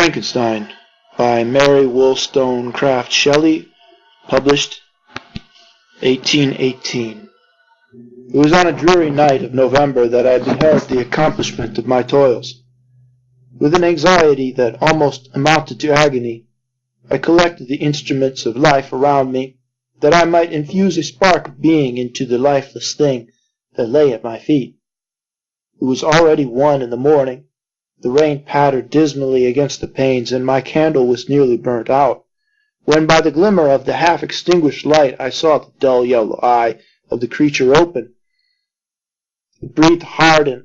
Frankenstein by Mary Wollstonecraft Shelley, published 1818. It was on a dreary night of November that I beheld the accomplishment of my toils. With an anxiety that almost amounted to agony, I collected the instruments of life around me, that I might infuse a spark of being into the lifeless thing that lay at my feet. It was already 1 in the morning. The rain pattered dismally against the panes, and my candle was nearly burnt out, when by the glimmer of the half-extinguished light I saw the dull yellow eye of the creature open. It breathed hard, and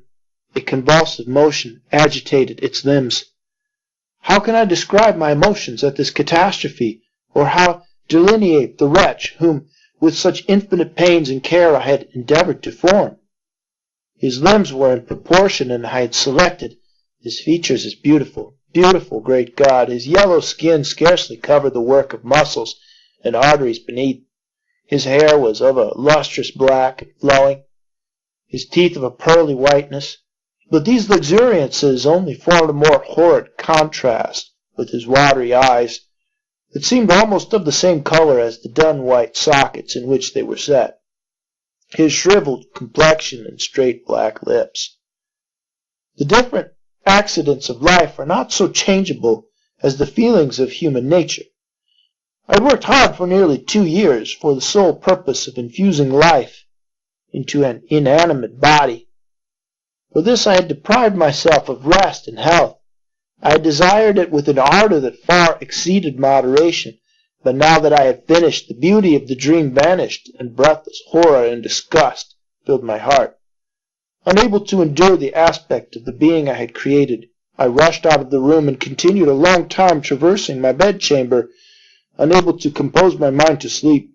a convulsive motion agitated its limbs. How can I describe my emotions at this catastrophe, or how delineate the wretch whom with such infinite pains and care I had endeavored to form? His limbs were in proportion, and I had selected his features as beautiful, great God. His yellow skin scarcely covered the work of muscles and arteries beneath. His hair was of a lustrous black and flowing, his teeth of a pearly whiteness, but these luxuriances only formed a more horrid contrast with his watery eyes, that seemed almost of the same color as the dun-white sockets in which they were set, his shriveled complexion and straight black lips. The different accidents of life are not so changeable as the feelings of human nature. I had worked hard for nearly 2 years for the sole purpose of infusing life into an inanimate body. For this I had deprived myself of rest and health. I had desired it with an ardor that far exceeded moderation, but now that I had finished, the beauty of the dream vanished, and breathless horror and disgust filled my heart. Unable to endure the aspect of the being I had created, I rushed out of the room and continued a long time traversing my bedchamber, unable to compose my mind to sleep.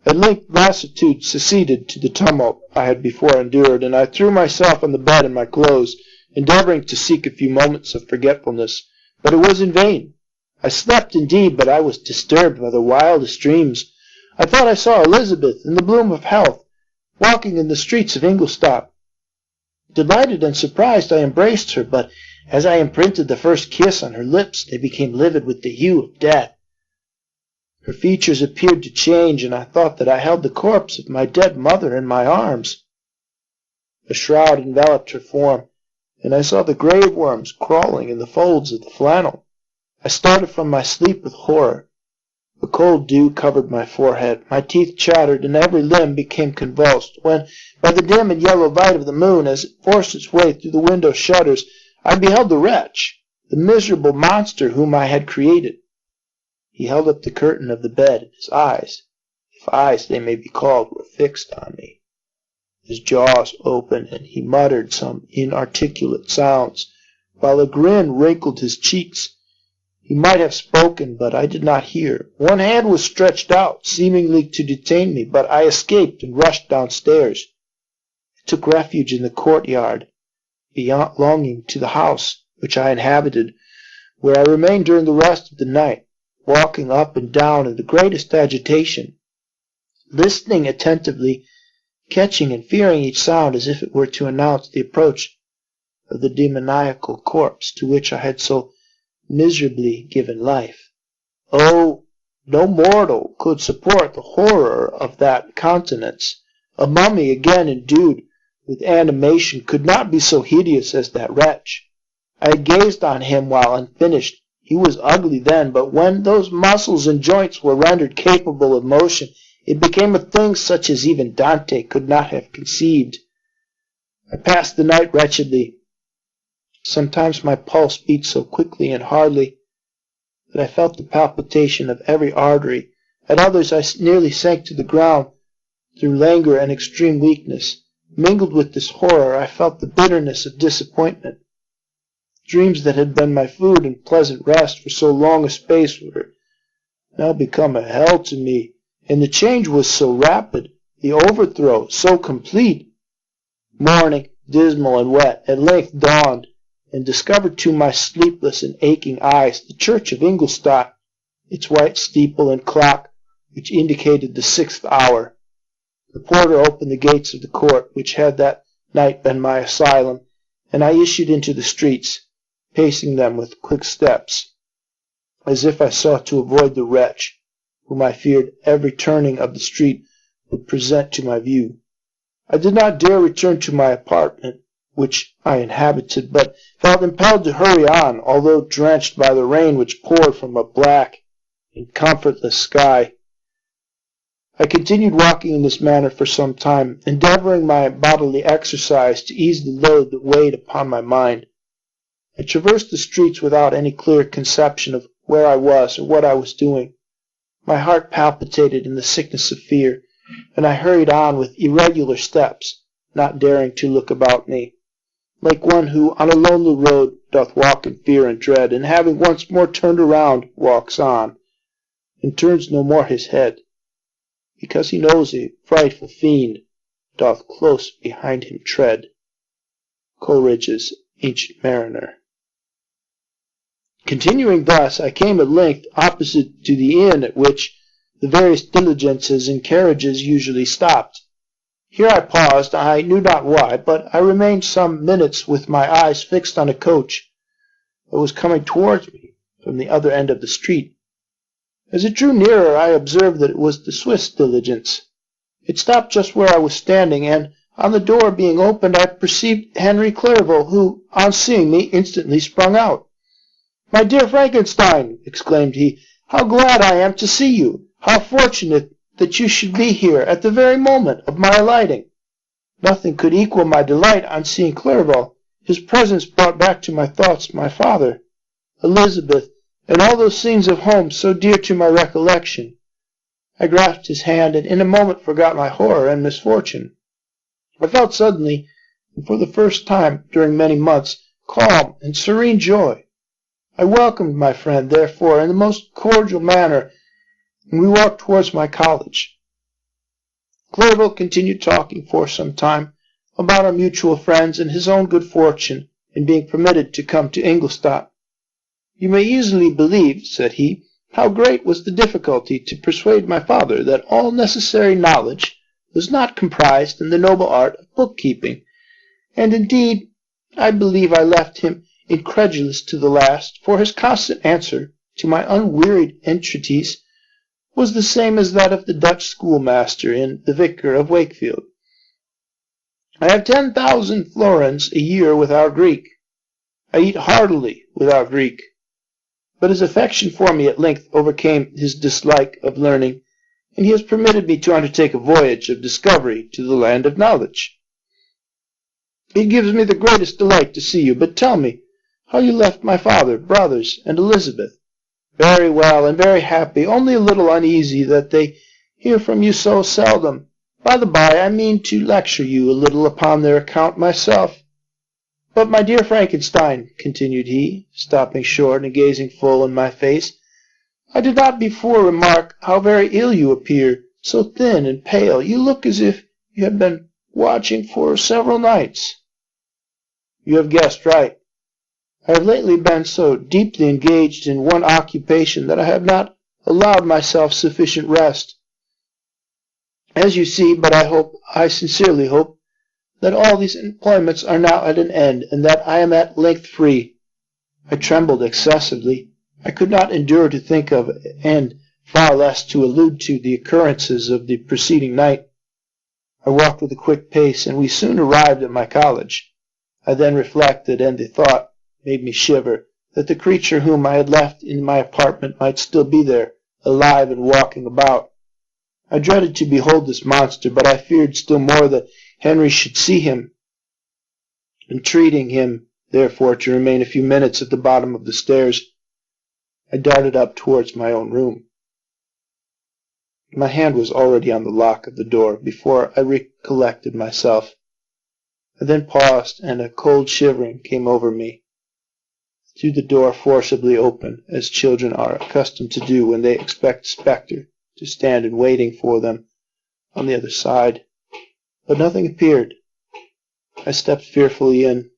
At length lassitude succeeded to the tumult I had before endured, and I threw myself on the bed in my clothes, endeavoring to seek a few moments of forgetfulness, but it was in vain. I slept indeed, but I was disturbed by the wildest dreams. I thought I saw Elizabeth, in the bloom of health, walking in the streets of Ingolstadt. Delighted and surprised, I embraced her, but as I imprinted the first kiss on her lips, they became livid with the hue of death. Her features appeared to change, and I thought that I held the corpse of my dead mother in my arms. A shroud enveloped her form, and I saw the grave worms crawling in the folds of the flannel. I started from my sleep with horror. The cold dew covered my forehead, my teeth chattered, and every limb became convulsed, when, by the dim and yellow light of the moon, as it forced its way through the window shutters, I beheld the wretch, the miserable monster whom I had created. He held up the curtain of the bed, and his eyes, if eyes they may be called, were fixed on me. His jaws opened, and he muttered some inarticulate sounds, while a grin wrinkled his cheeks. He might have spoken, but I did not hear. One hand was stretched out, seemingly to detain me, but I escaped and rushed downstairs. I took refuge in the courtyard belonging to the house which I inhabited, where I remained during the rest of the night, walking up and down in the greatest agitation, listening attentively, catching and fearing each sound as if it were to announce the approach of the demoniacal corpse to which I had so miserably given life. Oh, no mortal could support the horror of that countenance. A mummy again endued with animation could not be so hideous as that wretch. I had gazed on him while unfinished. He was ugly then, but when those muscles and joints were rendered capable of motion, it became a thing such as even Dante could not have conceived. I passed the night wretchedly. Sometimes my pulse beat so quickly and hardly that I felt the palpitation of every artery. At others I nearly sank to the ground through languor and extreme weakness. Mingled with this horror, I felt the bitterness of disappointment. Dreams that had been my food and pleasant rest for so long a space were now become a hell to me, and the change was so rapid, the overthrow so complete. Morning, dismal and wet, at length dawned, and discovered to my sleepless and aching eyes the church of Ingolstadt, its white steeple and clock, which indicated the 6th hour. The porter opened the gates of the court, which had that night been my asylum, and I issued into the streets. pacing them with quick steps, as if I sought to avoid the wretch, whom I feared every turning of the street would present to my view. I did not dare return to my apartment, which I inhabited, but felt impelled to hurry on, although drenched by the rain which poured from a black and comfortless sky. I continued walking in this manner for some time, endeavoring by bodily exercise to ease the load that weighed upon my mind. I traversed the streets without any clear conception of where I was or what I was doing. My heart palpitated in the sickness of fear, and I hurried on with irregular steps, not daring to look about me, like one who on a lonely road doth walk in fear and dread, and having once more turned around, walks on, and turns no more his head, because he knows a frightful fiend doth close behind him tread. Coleridge's Ancient Mariner. Continuing thus, I came at length opposite to the inn at which the various diligences and carriages usually stopped. Here I paused, I knew not why, but I remained some minutes with my eyes fixed on a coach that was coming towards me from the other end of the street. As it drew nearer, I observed that it was the Swiss diligence. It stopped just where I was standing, and on the door being opened, I perceived Henry Clerval, who, on seeing me, instantly sprung out. "My dear Frankenstein," exclaimed he, "how glad I am to see you! How fortunate that you should be here at the very moment of my alighting!" Nothing could equal my delight on seeing Clerval. His presence brought back to my thoughts my father, Elizabeth, and all those scenes of home so dear to my recollection. I grasped his hand, and in a moment forgot my horror and misfortune. I felt suddenly, and for the first time during many months, calm and serene joy. I welcomed my friend, therefore, in the most cordial manner, and we walked towards my college. Clerval continued talking for some time about our mutual friends and his own good fortune in being permitted to come to Ingolstadt. "You may easily believe," said he, "how great was the difficulty to persuade my father that all necessary knowledge was not comprised in the noble art of bookkeeping, and indeed I believe I left him incredulous to the last, for his constant answer to my unwearied entreaties was the same as that of the Dutch schoolmaster in The Vicar of Wakefield. I have 10,000 florins a year without Greek. I eat heartily without Greek." But his affection for me at length overcame his dislike of learning, and he has permitted me to undertake a voyage of discovery to the land of knowledge. "It gives me the greatest delight to see you, but tell me how you left my father, brothers, and Elizabeth." "Very well, and very happy, only a little uneasy that they hear from you so seldom. By the by, I mean to lecture you a little upon their account myself. But, my dear Frankenstein," continued he, stopping short and gazing full in my face, "I did not before remark how very ill you appear, so thin and pale. You look as if you had been watching for several nights." "You have guessed right. I have lately been so deeply engaged in one occupation that I have not allowed myself sufficient rest. As you see, but I sincerely hope, that all these employments are now at an end, and that I am at length free." I trembled excessively. I could not endure to think of, and far less to allude to, the occurrences of the preceding night. I walked with a quick pace, and we soon arrived at my college. I then reflected, and the thought made me shiver, that the creature whom I had left in my apartment might still be there, alive and walking about. I dreaded to behold this monster, but I feared still more that Henry should see him. Entreating him, therefore, to remain a few minutes at the bottom of the stairs, I darted up towards my own room. My hand was already on the lock of the door before I recollected myself. I then paused, and a cold shivering came over me. I threw the door forcibly open, as children are accustomed to do when they expect a spectre to stand in waiting for them on the other side. But nothing appeared. I stepped fearfully in.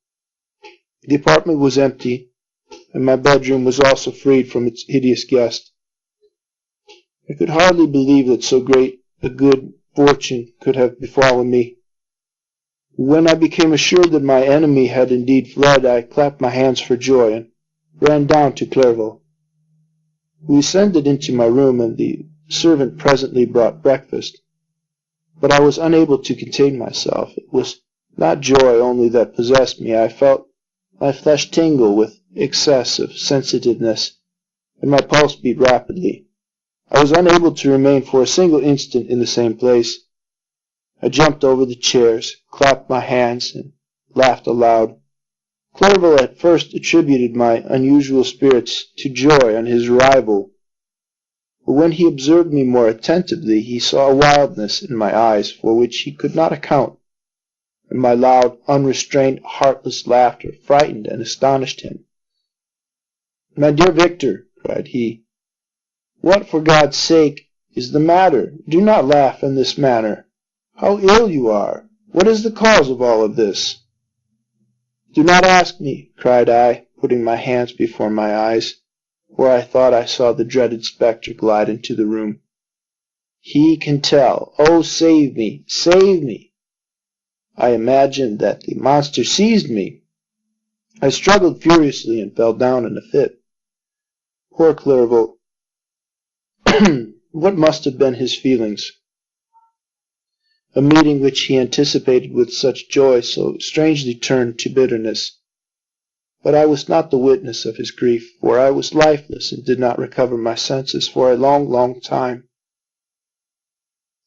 The apartment was empty, and my bedroom was also freed from its hideous guest. I could hardly believe that so great a good fortune could have befallen me. When I became assured that my enemy had indeed fled, I clapped my hands for joy, and ran down to Clerval. We ascended into my room, and the servant presently brought breakfast. But I was unable to contain myself. It was not joy only that possessed me. I felt my flesh tingle with excess of sensitiveness, and my pulse beat rapidly. I was unable to remain for a single instant in the same place. I jumped over the chairs, clapped my hands, and laughed aloud. Clerval at first attributed my unusual spirits to joy on his arrival, but when he observed me more attentively, he saw a wildness in my eyes for which he could not account, and my loud, unrestrained, heartless laughter frightened and astonished him. "My dear Victor," cried he, "what, for God's sake, is the matter? Do not laugh in this manner. How ill you are! What is the cause of all this?" "Do not ask me," cried I, putting my hands before my eyes, for I thought I saw the dreaded spectre glide into the room. "He can tell. Oh, save me! Save me!" I imagined that the monster seized me. I struggled furiously and fell down in a fit. Poor Clerval! What must have been his feelings? A meeting which he anticipated with such joy so strangely turned to bitterness. But I was not the witness of his grief, for I was lifeless and did not recover my senses for a long, long time.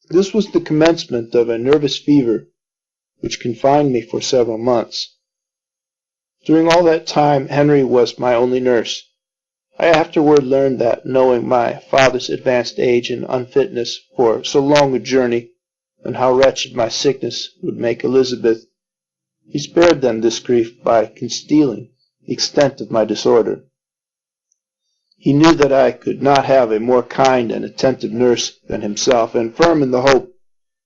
This was the commencement of a nervous fever which confined me for several months. During all that time Henry was my only nurse. I afterward learned that, knowing my father's advanced age and unfitness for so long a journey, and how wretched my sickness would make Elizabeth, he spared them this grief by concealing the extent of my disorder. He knew that I could not have a more kind and attentive nurse than himself, and firm in the hope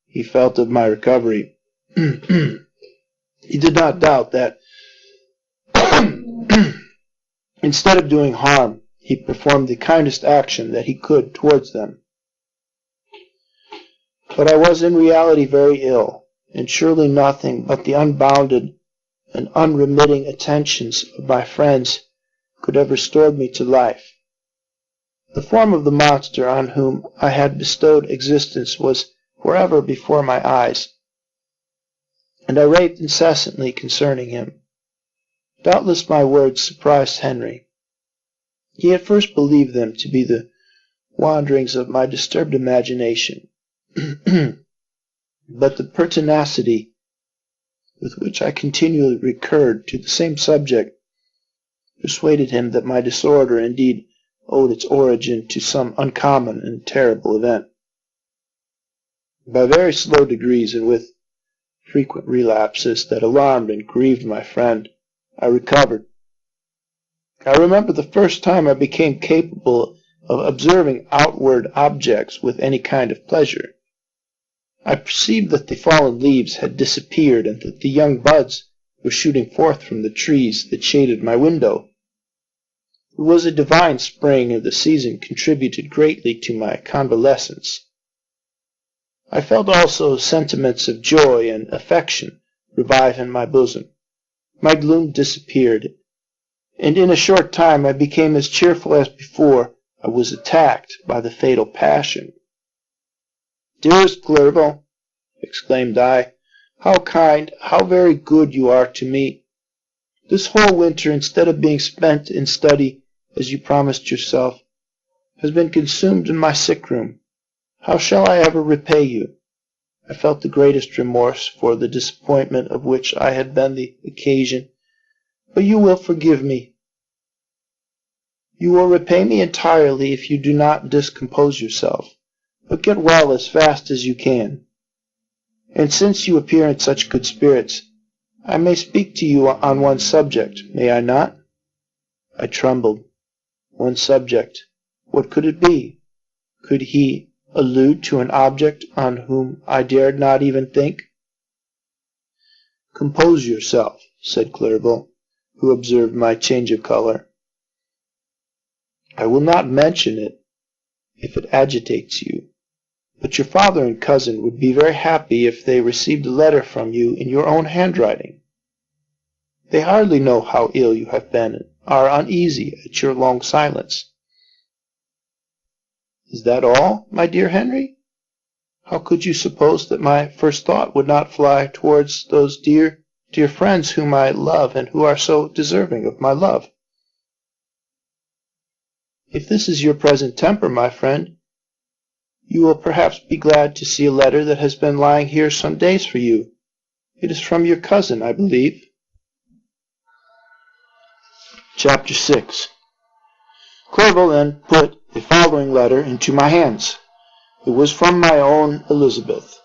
he felt of my recovery, he did not doubt that instead of doing harm, he performed the kindest action that he could towards them. But I was in reality very ill, and surely nothing but the unbounded and unremitting attentions of my friends could have restored me to life. The form of the monster on whom I had bestowed existence was forever before my eyes, and I raved incessantly concerning him. Doubtless my words surprised Henry. He at first believed them to be the wanderings of my disturbed imagination, but the pertinacity with which I continually recurred to the same subject persuaded him that my disorder indeed owed its origin to some uncommon and terrible event. By very slow degrees, and with frequent relapses that alarmed and grieved my friend, I recovered. I remember the first time I became capable of observing outward objects with any kind of pleasure. I perceived that the fallen leaves had disappeared, and that the young buds were shooting forth from the trees that shaded my window. It was a divine spring, and the season contributed greatly to my convalescence. I felt also sentiments of joy and affection revive in my bosom. My gloom disappeared, and in a short time I became as cheerful as before I was attacked by the fatal passion. "Dearest Clerval," exclaimed I, "how kind, how very good you are to me! This whole winter, instead of being spent in study, as you promised yourself, has been consumed in my sick room. How shall I ever repay you?" I felt the greatest remorse for the disappointment of which I had been the occasion, but you will forgive me. You will repay me entirely if you do not discompose yourself, but get well as fast as you can. And since you appear in such good spirits, I may speak to you on one subject, may I not? I trembled. One subject. What could it be? Could he allude to an object on whom I dared not even think? "Compose yourself," said Clerval, who observed my change of color. "I will not mention it if it agitates you, but your father and cousin would be very happy if they received a letter from you in your own handwriting. They hardly know how ill you have been, are uneasy at your long silence. Is that all, my dear Henry? How could you suppose that my first thought would not fly towards those dear, dear friends whom I love and who are so deserving of my love? If this is your present temper, my friend, you will perhaps be glad to see a letter that has been lying here some days for you. It is from your cousin, I believe. Chapter 6. Clerval then put the following letter into my hands. It was from my own Elizabeth.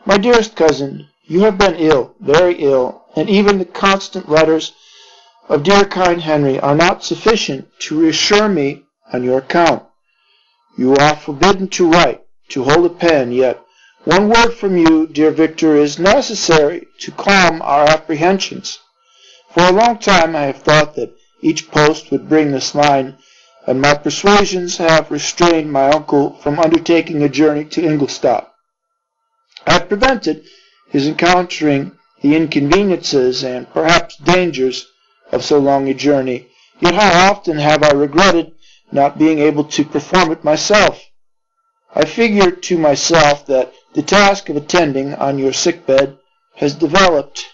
My dearest cousin, you have been ill, very ill, and even the constant letters of dear kind Henry are not sufficient to reassure me on your account. You are forbidden to write, to hold a pen, yet one word from you, dear Victor, is necessary to calm our apprehensions. For a long time I have thought that each post would bring this line, and my persuasions have restrained my uncle from undertaking a journey to Ingolstadt. I have prevented his encountering the inconveniences and perhaps dangers of so long a journey, yet how often have I regretted not being able to perform it myself. I figure to myself that the task of attending on your sick bed has developed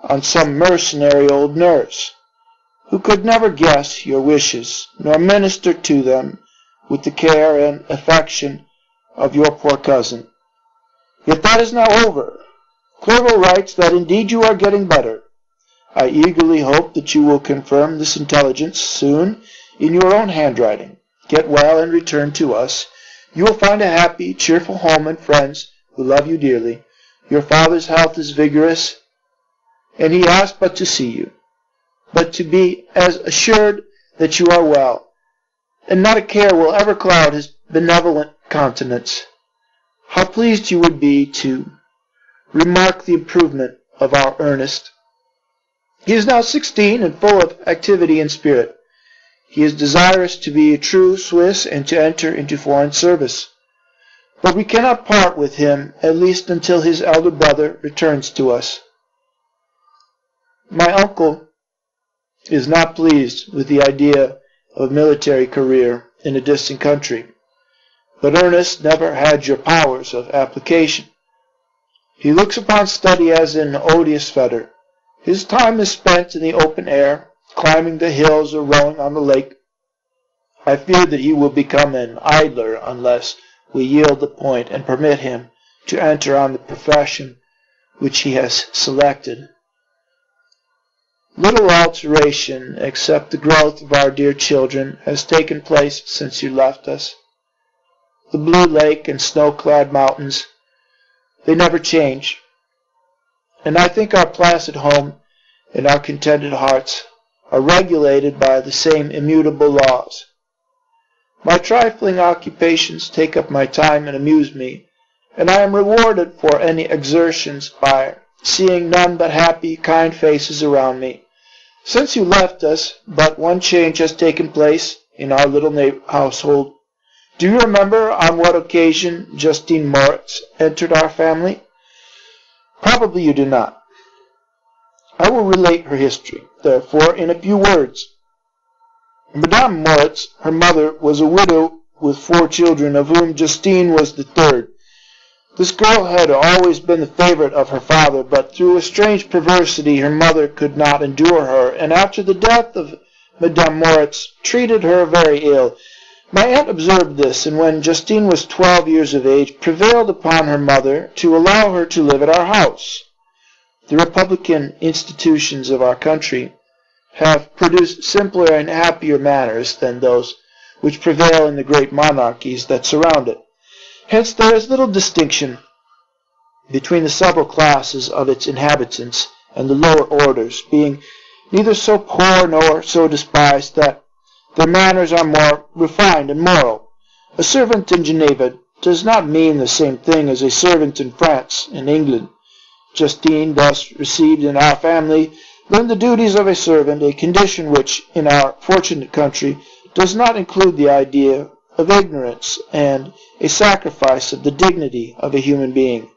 on some mercenary old nurse, who could never guess your wishes, nor minister to them with the care and affection of your poor cousin. Yet that is now over. Clerval writes that indeed you are getting better. I eagerly hope that you will confirm this intelligence soon in your own handwriting. Get well and return to us. You will find a happy, cheerful home and friends who love you dearly. Your father's health is vigorous, and he asks but to see you, but to be as assured that you are well, and not a care will ever cloud his benevolent countenance. How pleased you would be to remark the improvement of our Ernest. He is now 16 and full of activity and spirit. He is desirous to be a true Swiss and to enter into foreign service. But we cannot part with him, at least until his elder brother returns to us. My uncle is not pleased with the idea of a military career in a distant country, but Ernest never had your powers of application. He looks upon study as an odious fetter. His time is spent in the open air, climbing the hills or rowing on the lake. I fear that he will become an idler unless we yield the point and permit him to enter on the profession which he has selected. Little alteration, except the growth of our dear children, has taken place since you left us. The blue lake and snow-clad mountains, they never change, and I think our placid home and our contented hearts are regulated by the same immutable laws. My trifling occupations take up my time and amuse me, and I am rewarded for any exertions by seeing none but happy, kind faces around me. Since you left us, but one change has taken place in our little household. Do you remember on what occasion Justine Moritz entered our family? Probably you do not. I will relate her history, therefore, in a few words. Madame Moritz, her mother, was a widow with 4 children, of whom Justine was the third. This girl had always been the favorite of her father, but through a strange perversity her mother could not endure her, and after the death of Madame Moritz, treated her very ill. My aunt observed this, and when Justine was 12 years of age, prevailed upon her mother to allow her to live at our house. The republican institutions of our country have produced simpler and happier manners than those which prevail in the great monarchies that surround it. Hence there is little distinction between the several classes of its inhabitants and the lower orders, being neither so poor nor so despised that their manners are more refined and moral. A servant in Geneva does not mean the same thing as a servant in France and England. Justine, thus received in our family, learned the duties of a servant, a condition which, in our fortunate country, does not include the idea of ignorance and a sacrifice of the dignity of a human being.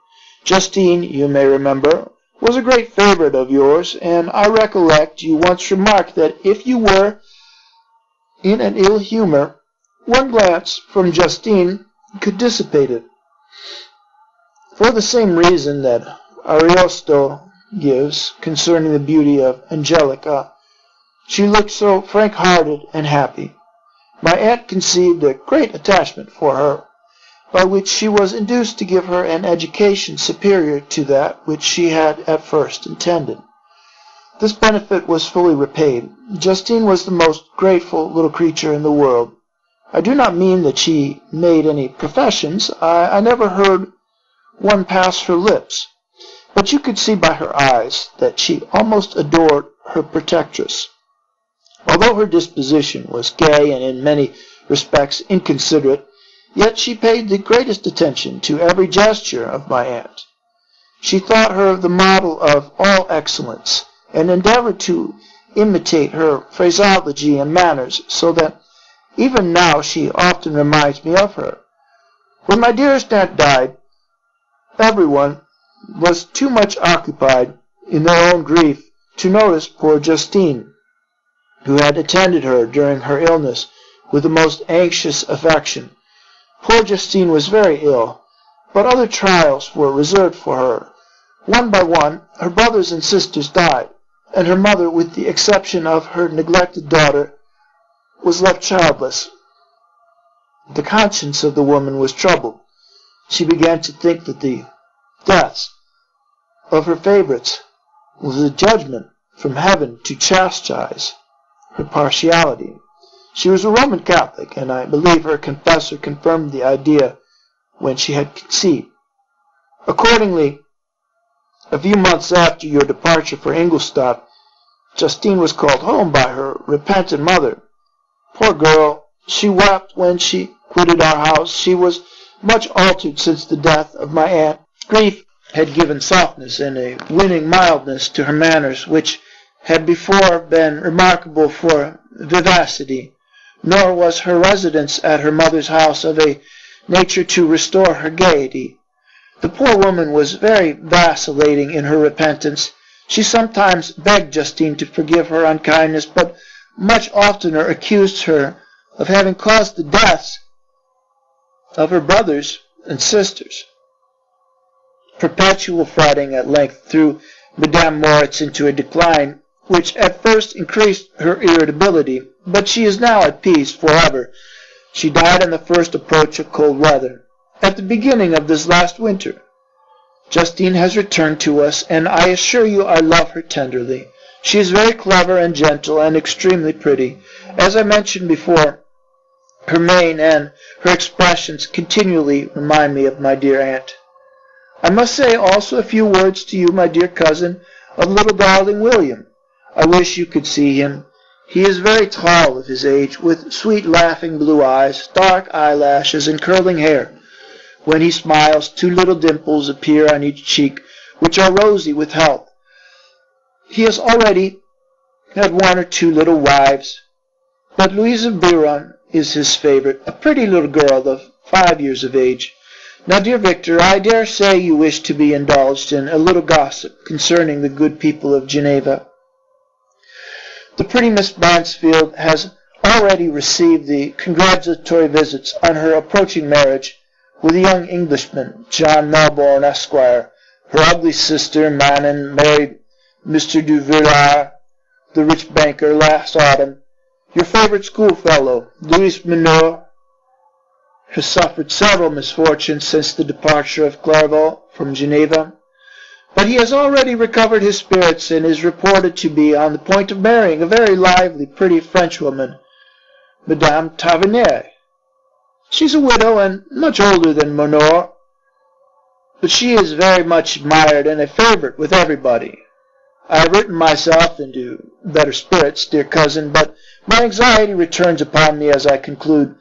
Justine, you may remember, was a great favorite of yours, and I recollect you once remarked that if you were in an ill humor, one glance from Justine could dissipate it. For the same reason that Ariosto gives concerning the beauty of Angelica, she looked so frank-hearted and happy. My aunt conceived a great attachment for her, by which she was induced to give her an education superior to that which she had at first intended. This benefit was fully repaid. Justine was the most grateful little creature in the world. I do not mean that she made any professions. I never heard one pass her lips. But you could see by her eyes that she almost adored her protectress. Although her disposition was gay and in many respects inconsiderate, yet she paid the greatest attention to every gesture of my aunt. She thought her the model of all excellence, and endeavored to imitate her phraseology and manners, so that even now she often reminds me of her. When my dearest aunt died, everyone was too much occupied in their own grief to notice poor Justine, who had attended her during her illness with the most anxious affection. Poor Justine was very ill, but other trials were reserved for her. One by one, her brothers and sisters died, and her mother, with the exception of her neglected daughter, was left childless. The conscience of the woman was troubled. She began to think that the deaths of her favorites was a judgment from heaven to chastise her partiality. She was a Roman Catholic, and I believe her confessor confirmed the idea when she had conceived. Accordingly, a few months after your departure for Ingolstadt, Justine was called home by her repentant mother. Poor girl, she wept when she quitted our house. She was much altered since the death of my aunt. Grief had given softness and a winning mildness to her manners, which had before been remarkable for vivacity, nor was her residence at her mother's house of a nature to restore her gaiety. The poor woman was very vacillating in her repentance. She sometimes begged Justine to forgive her unkindness, but much oftener accused her of having caused the deaths of her brothers and sisters. Perpetual fretting at length threw Madame Moritz into a decline, which at first increased her irritability, but she is now at peace forever. She died in the first approach of cold weather, at the beginning of this last winter. Justine has returned to us, and I assure you I love her tenderly. She is very clever and gentle and extremely pretty. As I mentioned before, her mien and her expressions continually remind me of my dear aunt. I must say also a few words to you, my dear cousin, of little darling William. I wish you could see him. He is very tall of his age, with sweet laughing blue eyes, dark eyelashes, and curling hair. When he smiles, 2 little dimples appear on each cheek, which are rosy with health. He has already had 1 or 2 little wives, but Louisa Biron is his favorite, a pretty little girl of 5 years of age. Now, dear Victor, I dare say you wish to be indulged in a little gossip concerning the good people of Geneva. The pretty Miss Mansfield has already received the congratulatory visits on her approaching marriage with a young Englishman, John Melbourne, Esquire. Her ugly sister, Manon, married Mr. du Villars, the rich banker, last autumn. Your favorite schoolfellow, Louis Menor, has suffered several misfortunes since the departure of Clairvaux from Geneva, but he has already recovered his spirits and is reported to be on the point of marrying a very lively, pretty Frenchwoman, Madame Tavernier. She's a widow and much older than Menor, but she is very much admired and a favorite with everybody. I have written myself into better spirits, dear cousin, but my anxiety returns upon me as I conclude.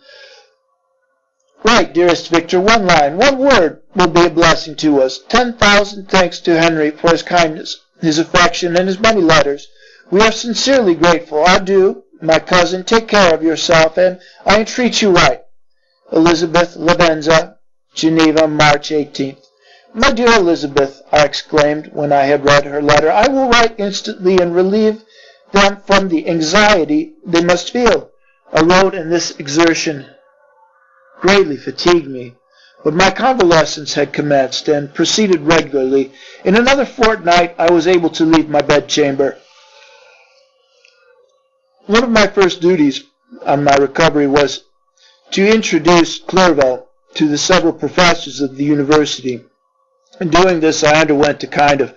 Write, dearest Victor, 1 line, 1 word will be a blessing to us. 10,000 thanks to Henry for his kindness, his affection, and his many letters. We are sincerely grateful. Adieu, my cousin. Take care of yourself, and I entreat you write. Elizabeth Lavenza, Geneva, March 18th. My dear Elizabeth, I exclaimed when I had read her letter, I will write instantly and relieve them from the anxiety they must feel. I wrote, and this exertion greatly fatigued me, but my convalescence had commenced and proceeded regularly. In another fortnight I was able to leave my bedchamber. One of my first duties on my recovery was to introduce Clerval to the several professors of the university. In doing this I underwent a kind of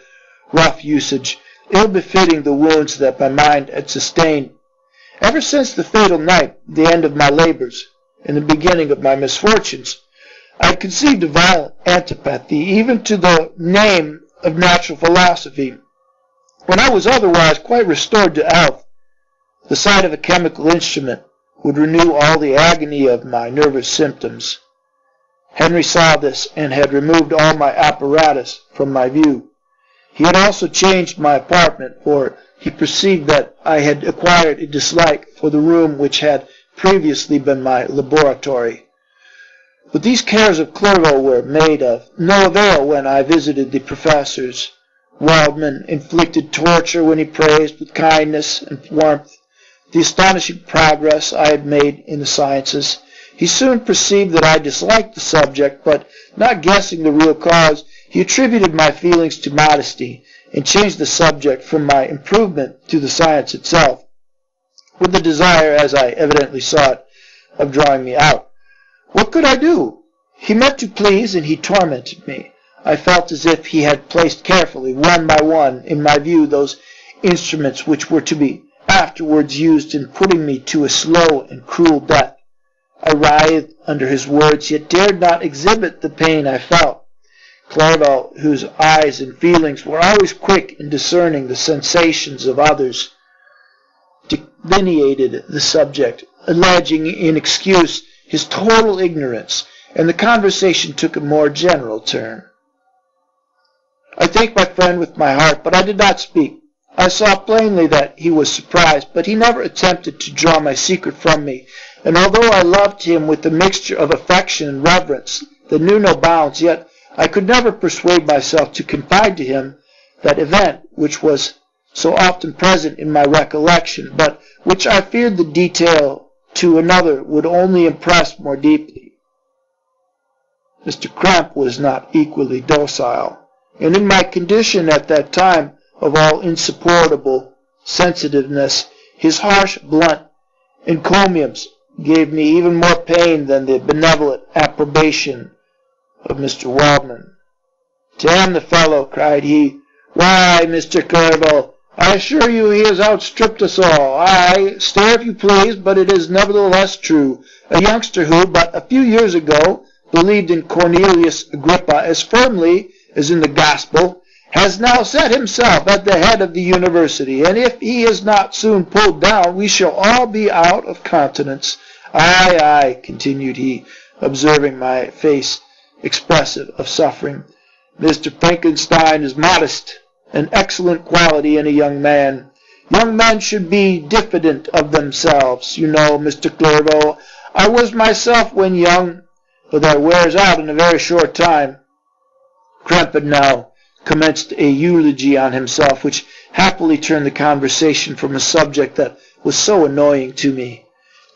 rough usage, ill-befitting the wounds that my mind had sustained. Ever since the fatal night, the end of my labors, and the beginning of my misfortunes, I had conceived a violent antipathy even to the name of natural philosophy. When I was otherwise quite restored to health, the sight of a chemical instrument would renew all the agony of my nervous symptoms. Henry saw this and had removed all my apparatus from my view. He had also changed my apartment, for he perceived that I had acquired a dislike for the room which had previously been my laboratory. But these cares of Clerval were made of no avail when I visited the professors. Waldman inflicted torture when he praised with kindness and warmth the astonishing progress I had made in the sciences. He soon perceived that I disliked the subject, but not guessing the real cause, he attributed my feelings to modesty, and changed the subject from my improvement to the science itself, with the desire, as I evidently saw it, of drawing me out. What could I do? He meant to please, and he tormented me. I felt as if he had placed carefully, one by one, in my view those instruments which were to be afterwards used in putting me to a slow and cruel death. I writhed under his words, yet dared not exhibit the pain I felt. Clerval, whose eyes and feelings were always quick in discerning the sensations of others, delineated the subject, alleging in excuse his total ignorance, and the conversation took a more general turn. I thanked my friend with my heart, but I did not speak. I saw plainly that he was surprised, but he never attempted to draw my secret from me, and although I loved him with a mixture of affection and reverence that knew no bounds, yet I could never persuade myself to confide to him that event which was so often present in my recollection, but which I feared the detail to another would only impress more deeply. Mr. Krempe was not equally docile, and in my condition at that time of all insupportable sensitiveness, his harsh, blunt encomiums gave me even more pain than the benevolent approbation of Mr. Waldman. "Damn the fellow!" cried he. "Why, Mr. Clerval, I assure you he has outstripped us all. Aye, stare if you please, but it is nevertheless true. A youngster who, but a few years ago, believed in Cornelius Agrippa as firmly as in the gospel, has now set himself at the head of the university, and if he is not soon pulled down, we shall all be out of countenance. Aye, aye," continued he, observing my face expressive of suffering, "Mr. Frankenstein is modest, an excellent quality in a young man. Young men should be diffident of themselves. You know, Mr. Clerval, I was myself when young, but that wears out in a very short time." Krempe now commenced a eulogy on himself, which happily turned the conversation from a subject that was so annoying to me.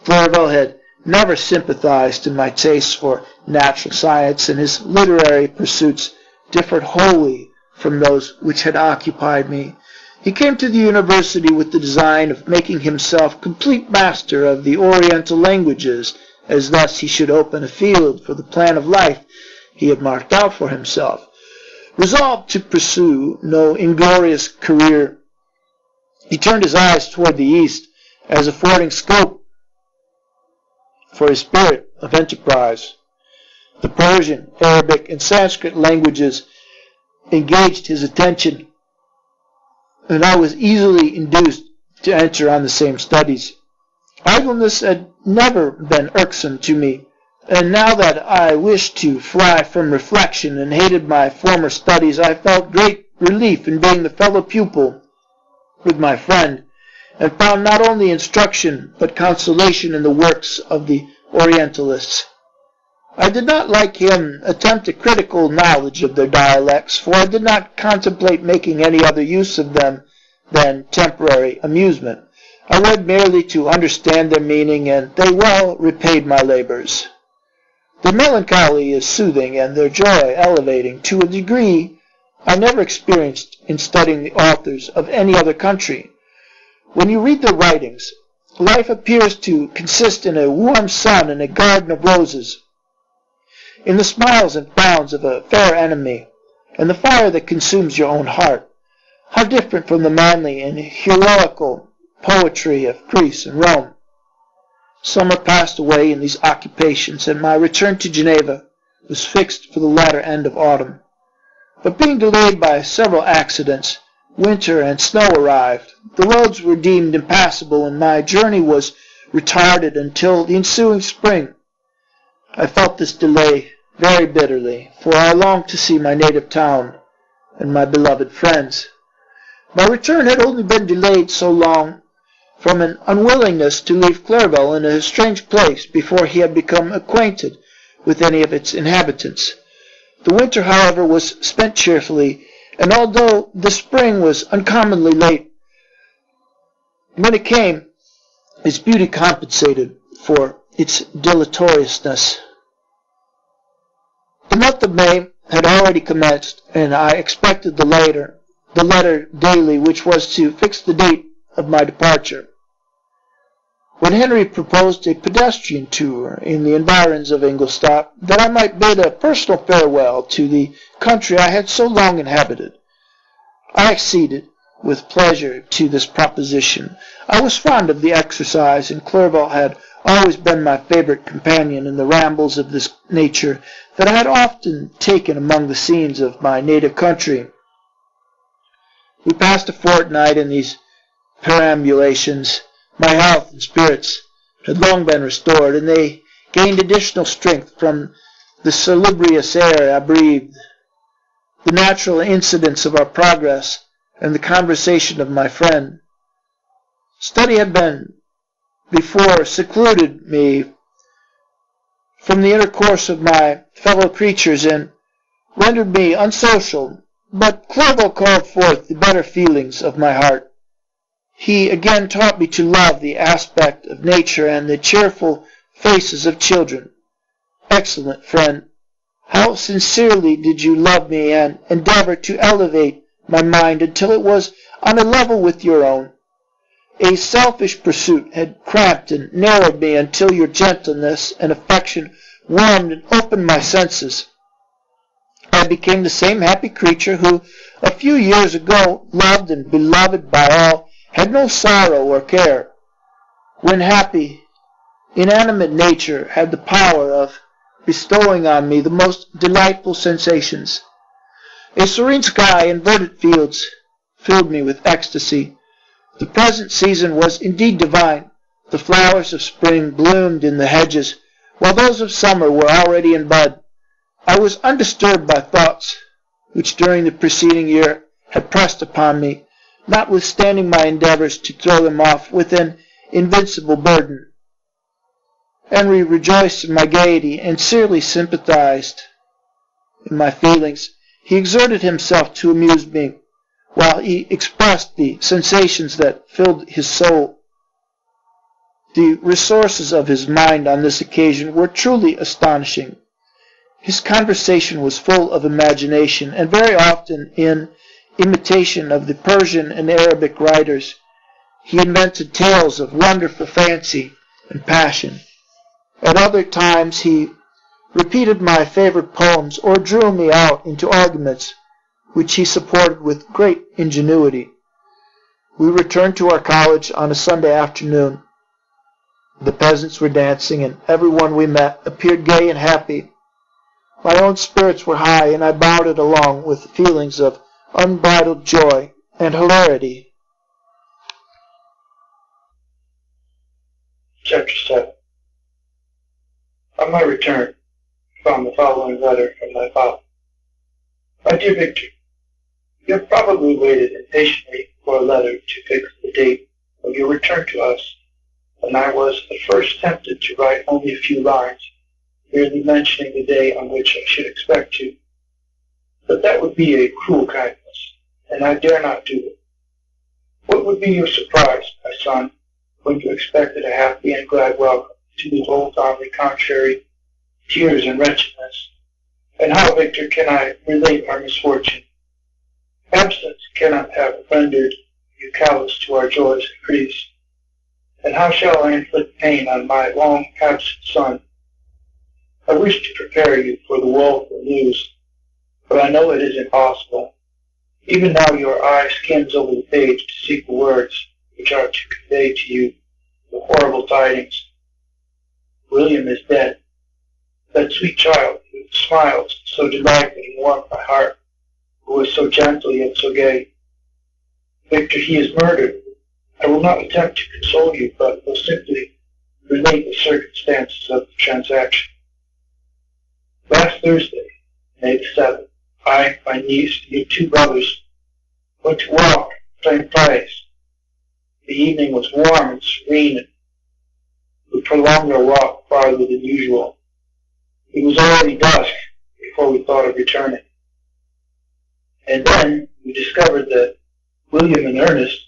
Clerval had never sympathized in my tastes for natural science, and his literary pursuits differed wholly from those which had occupied me. He came to the university with the design of making himself complete master of the Oriental languages, as thus he should open a field for the plan of life he had marked out for himself. Resolved to pursue no inglorious career, he turned his eyes toward the East as affording scope for his spirit of enterprise. The Persian, Arabic, and Sanskrit languages engaged his attention, and I was easily induced to enter on the same studies. Idleness had never been irksome to me, and now that I wished to fly from reflection and hated my former studies, I felt great relief in being the fellow pupil with my friend, and found not only instruction but consolation in the works of the Orientalists. I did not, like him, attempt a critical knowledge of their dialects, for I did not contemplate making any other use of them than temporary amusement. I read merely to understand their meaning, and they well repaid my labors. Their melancholy is soothing, and their joy elevating, to a degree I never experienced in studying the authors of any other country. When you read their writings, life appears to consist in a warm sun and a garden of roses, in the smiles and frowns of a fair enemy, and the fire that consumes your own heart. How different from the manly and heroical poetry of Greece and Rome! Summer passed away in these occupations, and my return to Geneva was fixed for the latter end of autumn. But being delayed by several accidents, winter and snow arrived. The roads were deemed impassable, and my journey was retarded until the ensuing spring. I felt this delay very bitterly, for I longed to see my native town and my beloved friends. My return had only been delayed so long from an unwillingness to leave Clerval in a strange place before he had become acquainted with any of its inhabitants. The winter, however, was spent cheerfully, and although the spring was uncommonly late, when it came, its beauty compensated for its dilatoriousness. The month of May had already commenced, and I expected the letter daily, which was to fix the date of my departure. When Henry proposed a pedestrian tour in the environs of Ingolstadt, that I might bid a personal farewell to the country I had so long inhabited, I acceded with pleasure to this proposition. I was fond of the exercise, and Clerval had always been my favorite companion in the rambles of this nature that I had often taken among the scenes of my native country. We passed a fortnight in these perambulations. My health and spirits had long been restored, and they gained additional strength from the salubrious air I breathed, the natural incidents of our progress, and the conversation of my friend. Study had been before secluded me from the intercourse of my fellow creatures and rendered me unsocial, but Clerval called forth the better feelings of my heart. He again taught me to love the aspect of nature and the cheerful faces of children. Excellent friend, how sincerely did you love me and endeavor to elevate my mind until it was on a level with your own. A selfish pursuit had cramped and narrowed me until your gentleness and affection warmed and opened my senses. I became the same happy creature who, a few years ago, loved and beloved by all, had no sorrow or care. When happy, inanimate nature had the power of bestowing on me the most delightful sensations. A serene sky and verdant fields filled me with ecstasy. The present season was indeed divine. The flowers of spring bloomed in the hedges, while those of summer were already in bud. I was undisturbed by thoughts which during the preceding year had pressed upon me, notwithstanding my endeavors to throw them off with an invincible burden. Henry rejoiced in my gaiety and sincerely sympathized in my feelings. He exerted himself to amuse me, while he expressed the sensations that filled his soul. The resources of his mind on this occasion were truly astonishing. His conversation was full of imagination, and very often, in imitation of the Persian and Arabic writers, he invented tales of wonderful fancy and passion. At other times he repeated my favorite poems, or drew me out into arguments which he supported with great ingenuity. We returned to our college on a Sunday afternoon. The peasants were dancing, and everyone we met appeared gay and happy. My own spirits were high, and I bounded along with feelings of unbridled joy and hilarity. Chapter 7. On my return, I found the following letter from my father. My dear Victor, you have probably waited impatiently for a letter to fix the date of your return to us, and I was at first tempted to write only a few lines, merely mentioning the day on which I should expect you. But that would be a cruel kindness, and I dare not do it. What would be your surprise, my son, when you expected a happy and glad welcome to behold on the contrary tears and wretchedness? And how, Victor, can I relate our misfortune? Absence cannot have rendered you callous to our joys and griefs. And how shall I inflict pain on my long-absent son? I wish to prepare you for the woeful news, but I know it is impossible. Even now your eye skims over the page to seek the words which are to convey to you the horrible tidings. William is dead. That sweet child who smiles so delighted and warmed my heart, who was so gentle yet so gay. Victor, he is murdered. I will not attempt to console you, but will simply relate the circumstances of the transaction. Last Thursday, May the 7th, I, my niece, and your two brothers went to walk in the same place. The evening was warm and serene, and we prolonged our walk farther than usual. It was already dusk before we thought of returning. And then we discovered that William and Ernest,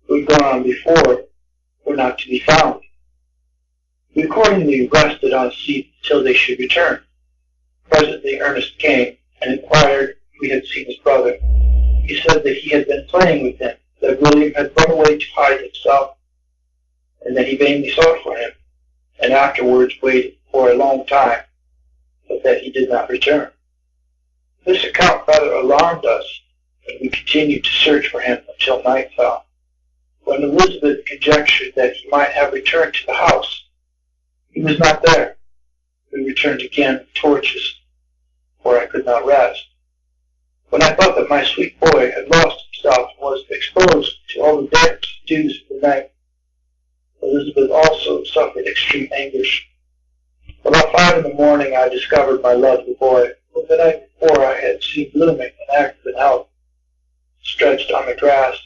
who had gone on before, were not to be found. We accordingly rested on a seat until they should return. Presently Ernest came and inquired if we had seen his brother. He said that he had been playing with him, that William had run away to hide himself, and that he vainly sought for him, and afterwards waited for a long time, but that he did not return. This account rather alarmed us, and we continued to search for him until night fell, when Elizabeth conjectured that he might have returned to the house. He was not there. We returned again with torches, for I could not rest. When I thought that my sweet boy had lost himself and was exposed to all the damps and dews of the night, Elizabeth also suffered extreme anguish. About 5 in the morning I discovered my lovely boy, whom the night before I had seen blooming and active in health, stretched on the grass,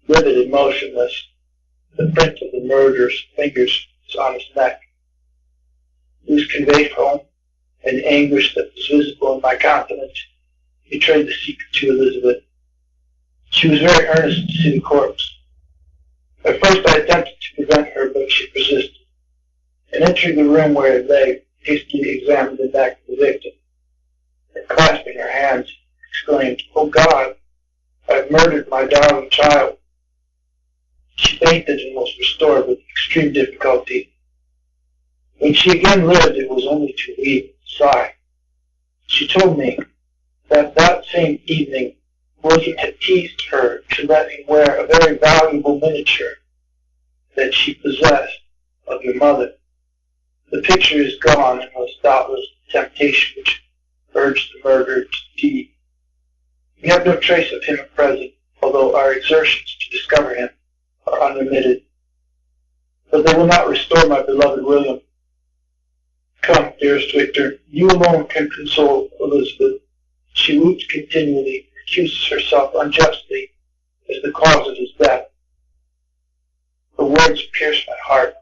livid and motionless. The print of the murderer's fingers was on his neck. He was conveyed home, and the anguish that was visible in my countenance betrayed the secret to Elizabeth. She was very earnest to see the corpse. At first I attempted to prevent her, but she persisted, and entering the room where it lay, hastily examined the neck of the victim, and clasping her hands, exclaimed, "Oh God, I have murdered my darling child." She fainted and was restored with extreme difficulty. When she again lived, it was only to weep and sigh. She told me that that same evening William had teased her to let him wear a very valuable miniature that she possessed of your mother. The picture is gone and was doubtless the temptation which urged the murderer to the deed. We have no trace of him at present, although our exertions to discover him are unremitted. But they will not restore my beloved William. Come, dearest Victor, you alone can console Elizabeth. She weeps continually, accuses herself unjustly as the cause of his death. The words pierce my heart.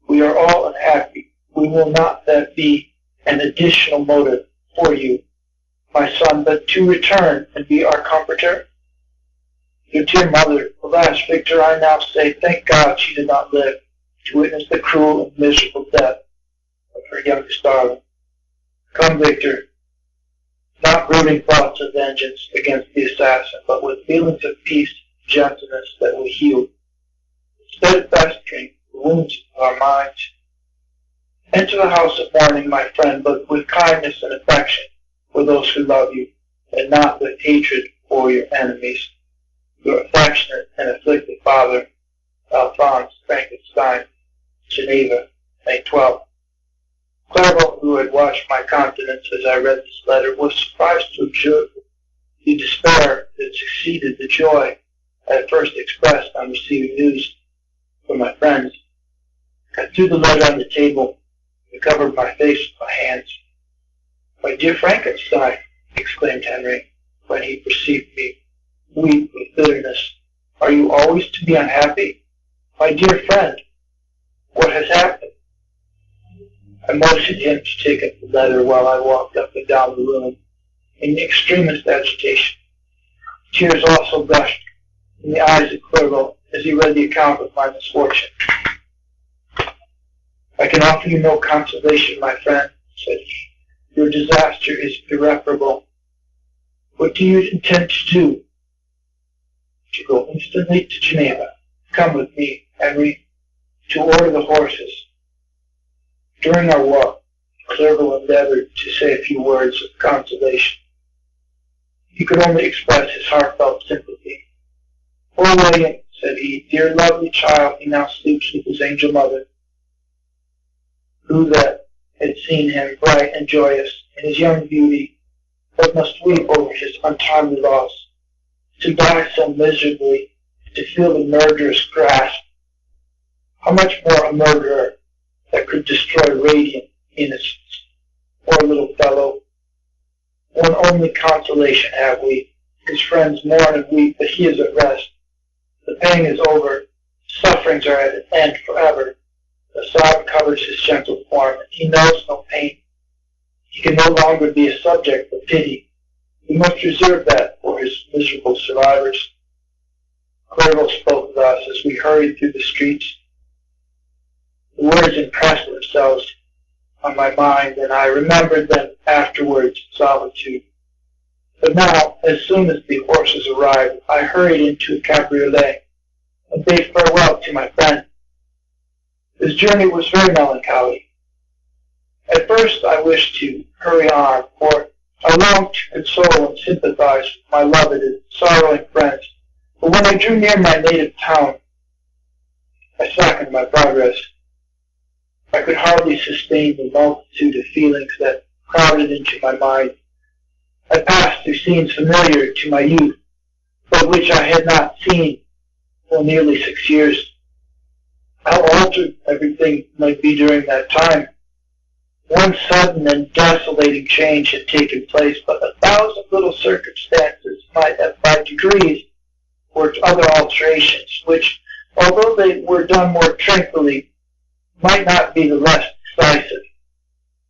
We are all unhappy. We will not that be an additional motive for you, my son, but to return and be our comforter? Your dear mother, alas, Victor, I now say, thank God she did not live to witness the cruel and miserable death of her youngest darling. Come, Victor, not brooding thoughts of vengeance against the assassin, but with feelings of peace and gentleness that will heal, instead of festering the wounds of our minds. Enter the house of mourning, my friend, but with kindness and affection for those who love you, and not with hatred for your enemies. Your affectionate and afflicted father, Alphonse Frankenstein, Geneva, May 12th. Clerval, who had watched my countenance as I read this letter, was surprised to observe the despair that succeeded the joy I had first expressed on receiving news from my friends. I threw the letter on the table and covered my face with my hands. "My dear Frankenstein," exclaimed Henry, when he perceived me weep with bitterness, "are you always to be unhappy? My dear friend, what has happened?" I motioned him to take up the letter while I walked up and down the room in the extremest agitation. Tears also gushed in the eyes of Clerval as he read the account of my misfortune. "I can offer you no consolation, my friend," said he. "Your disaster is irreparable. What do you intend to do?" "To go instantly to Geneva. Come with me, Henry, to order the horses." During our walk, Clerval endeavored to say a few words of consolation. He could only express his heartfelt sympathy. "Poor William," said he, "dear lovely child, he now sleeps with his angel mother." Who that had seen him bright and joyous in his young beauty, but must weep over his untimely loss, to die so miserably, to feel the murderous grasp? How much more a murderer that could destroy radiant innocence? Poor little fellow. One only consolation have we. His friends mourn and weep, but he is at rest. The pain is over. Sufferings are at an end forever. The sob covers his gentle form, and he knows no pain. He can no longer be a subject of pity. We must reserve that for his miserable survivors. Clerval spoke thus as we hurried through the streets. The words impressed themselves on my mind, and I remembered them afterwards in solitude. But now, as soon as the horses arrived, I hurried into a cabriolet and bade farewell to my friend. This journey was very melancholy. At first I wished to hurry on, for I longed to console and sympathize with my loved and sorrowing friends. But when I drew near my native town, I slackened my progress. I could hardly sustain the multitude of feelings that crowded into my mind. I passed through scenes familiar to my youth, but which I had not seen for nearly 6 years. How altered everything might be during that time. One sudden and desolating change had taken place, but 1,000 little circumstances might have by degrees worked other alterations, which, although they were done more tranquilly, might not be the less decisive.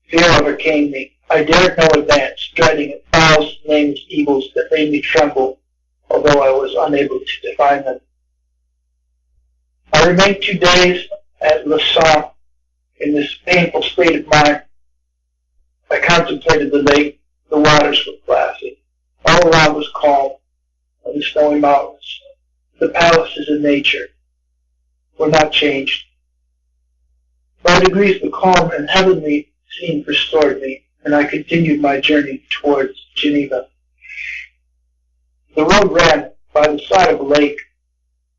Fear overcame me. I dared no advance, dreading 1,000 nameless evils that made me tremble, although I was unable to define them. I remained 2 days at Lausanne in this painful state of mind. I contemplated the lake. The waters were placid. All around was calm, and the snowy mountains, the palaces of nature, were not changed. By degrees, the calm and heavenly scene restored me, and I continued my journey towards Geneva. The road ran by the side of a lake,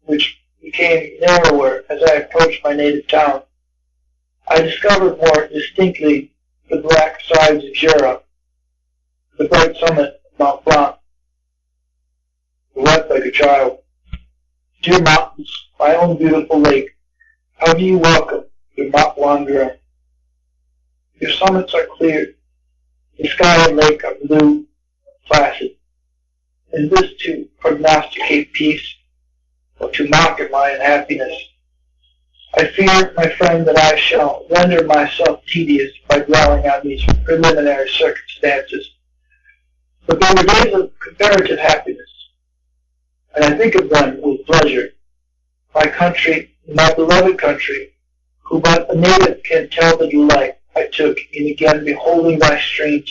which became narrower as I approached my native town. I discovered more distinctly the black sides of Jura, the bright summit of Mont Blanc. I wept like a child. Dear mountains, my own beautiful lake, how do you welcome your mock wanderer? Your summits are clear, the sky and lake are blue and placid. Is this to prognosticate peace, or to mock at my unhappiness? I fear, my friend, that I shall render myself tedious by dwelling on these preliminary circumstances. But they were days of comparative happiness, and I think of them with pleasure. My country, my beloved country, who but a native can tell the delight I took in again beholding thy streams,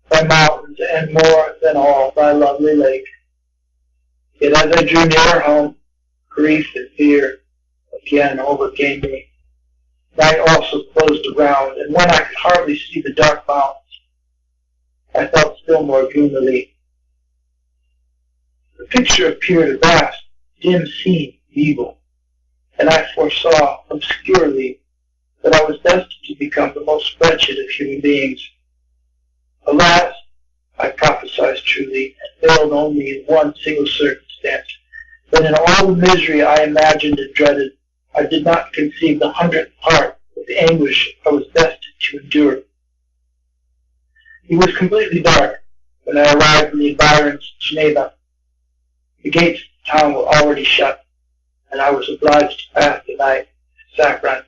thy mountains, and more than all, thy lovely lake. Yet as I drew nearer home, grief and fear again overcame me. Night also closed around, and when I could hardly see the dark mountains, I felt still more gloomily. The picture appeared a vast, dim scene of evil, and I foresaw obscurely that I was destined to become the most wretched of human beings. Alas, I prophesied truly, and failed only in one single circumstance, that in all the misery I imagined and dreaded, I did not conceive the 100th part of the anguish I was destined to endure. It was completely dark when I arrived in the environs of Geneva. The gates of the town were already shut, and I was obliged to pass the night at Sacran,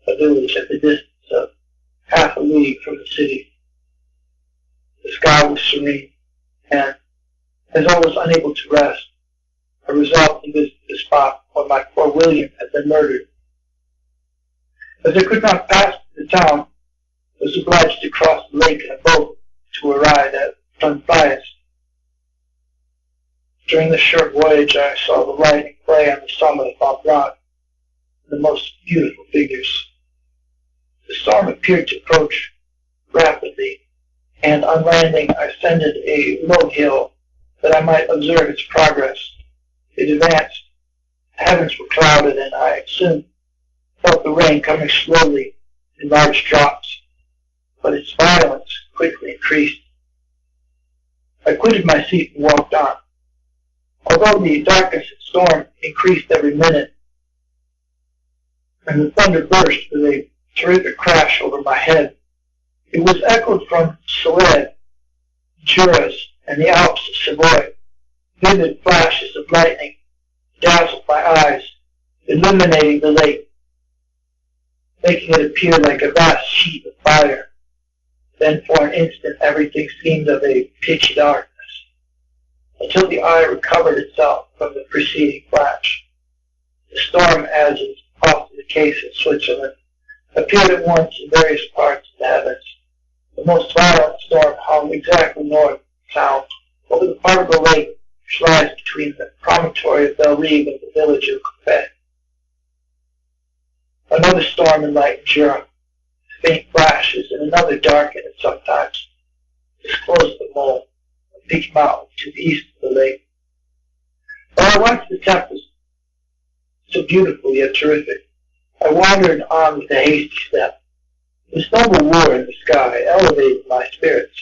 a village at the distance of half a league from the city. The sky was serene, and as I was unable to rest, I resolved to visit the spot where my poor William had been murdered. As I could not pass the town, I was obliged to cross the lake in a boat to arrive at Dunphyas. During the short voyage, I saw the lightning play on the summit of Mount Rock, the most beautiful figures. The storm appeared to approach rapidly, and on landing I ascended a low hill that I might observe its progress. It advanced. The heavens were clouded, and I soon felt the rain coming slowly in large drops, but its violence quickly increased. I quitted my seat and walked on. Although the darkness and storm increased every minute, and the thunder burst with a terrific crash over my head, it was echoed from Suez, Juras, and the Alps of Savoy. Vivid flashes of lightning dazzled my eyes, illuminating the lake, making it appear like a vast sheet of fire. Then for an instant everything seemed of a pitchy darkness, until the eye recovered itself from the preceding flash. The storm, as is often the case in Switzerland, appeared at once in various parts of the heavens. The most violent storm hung exactly north of town, over the part of the lake which lies between the promontory of Bellerive and the village of Coupet. Another storm enlightened Jura. Faint flashes, and another darkened and sometimes disclosed the mole, a big mountain to the east of the lake. While I watched the tempest, so beautiful yet terrific, I wandered on with a hasty step. The noble war in the sky elevated my spirits.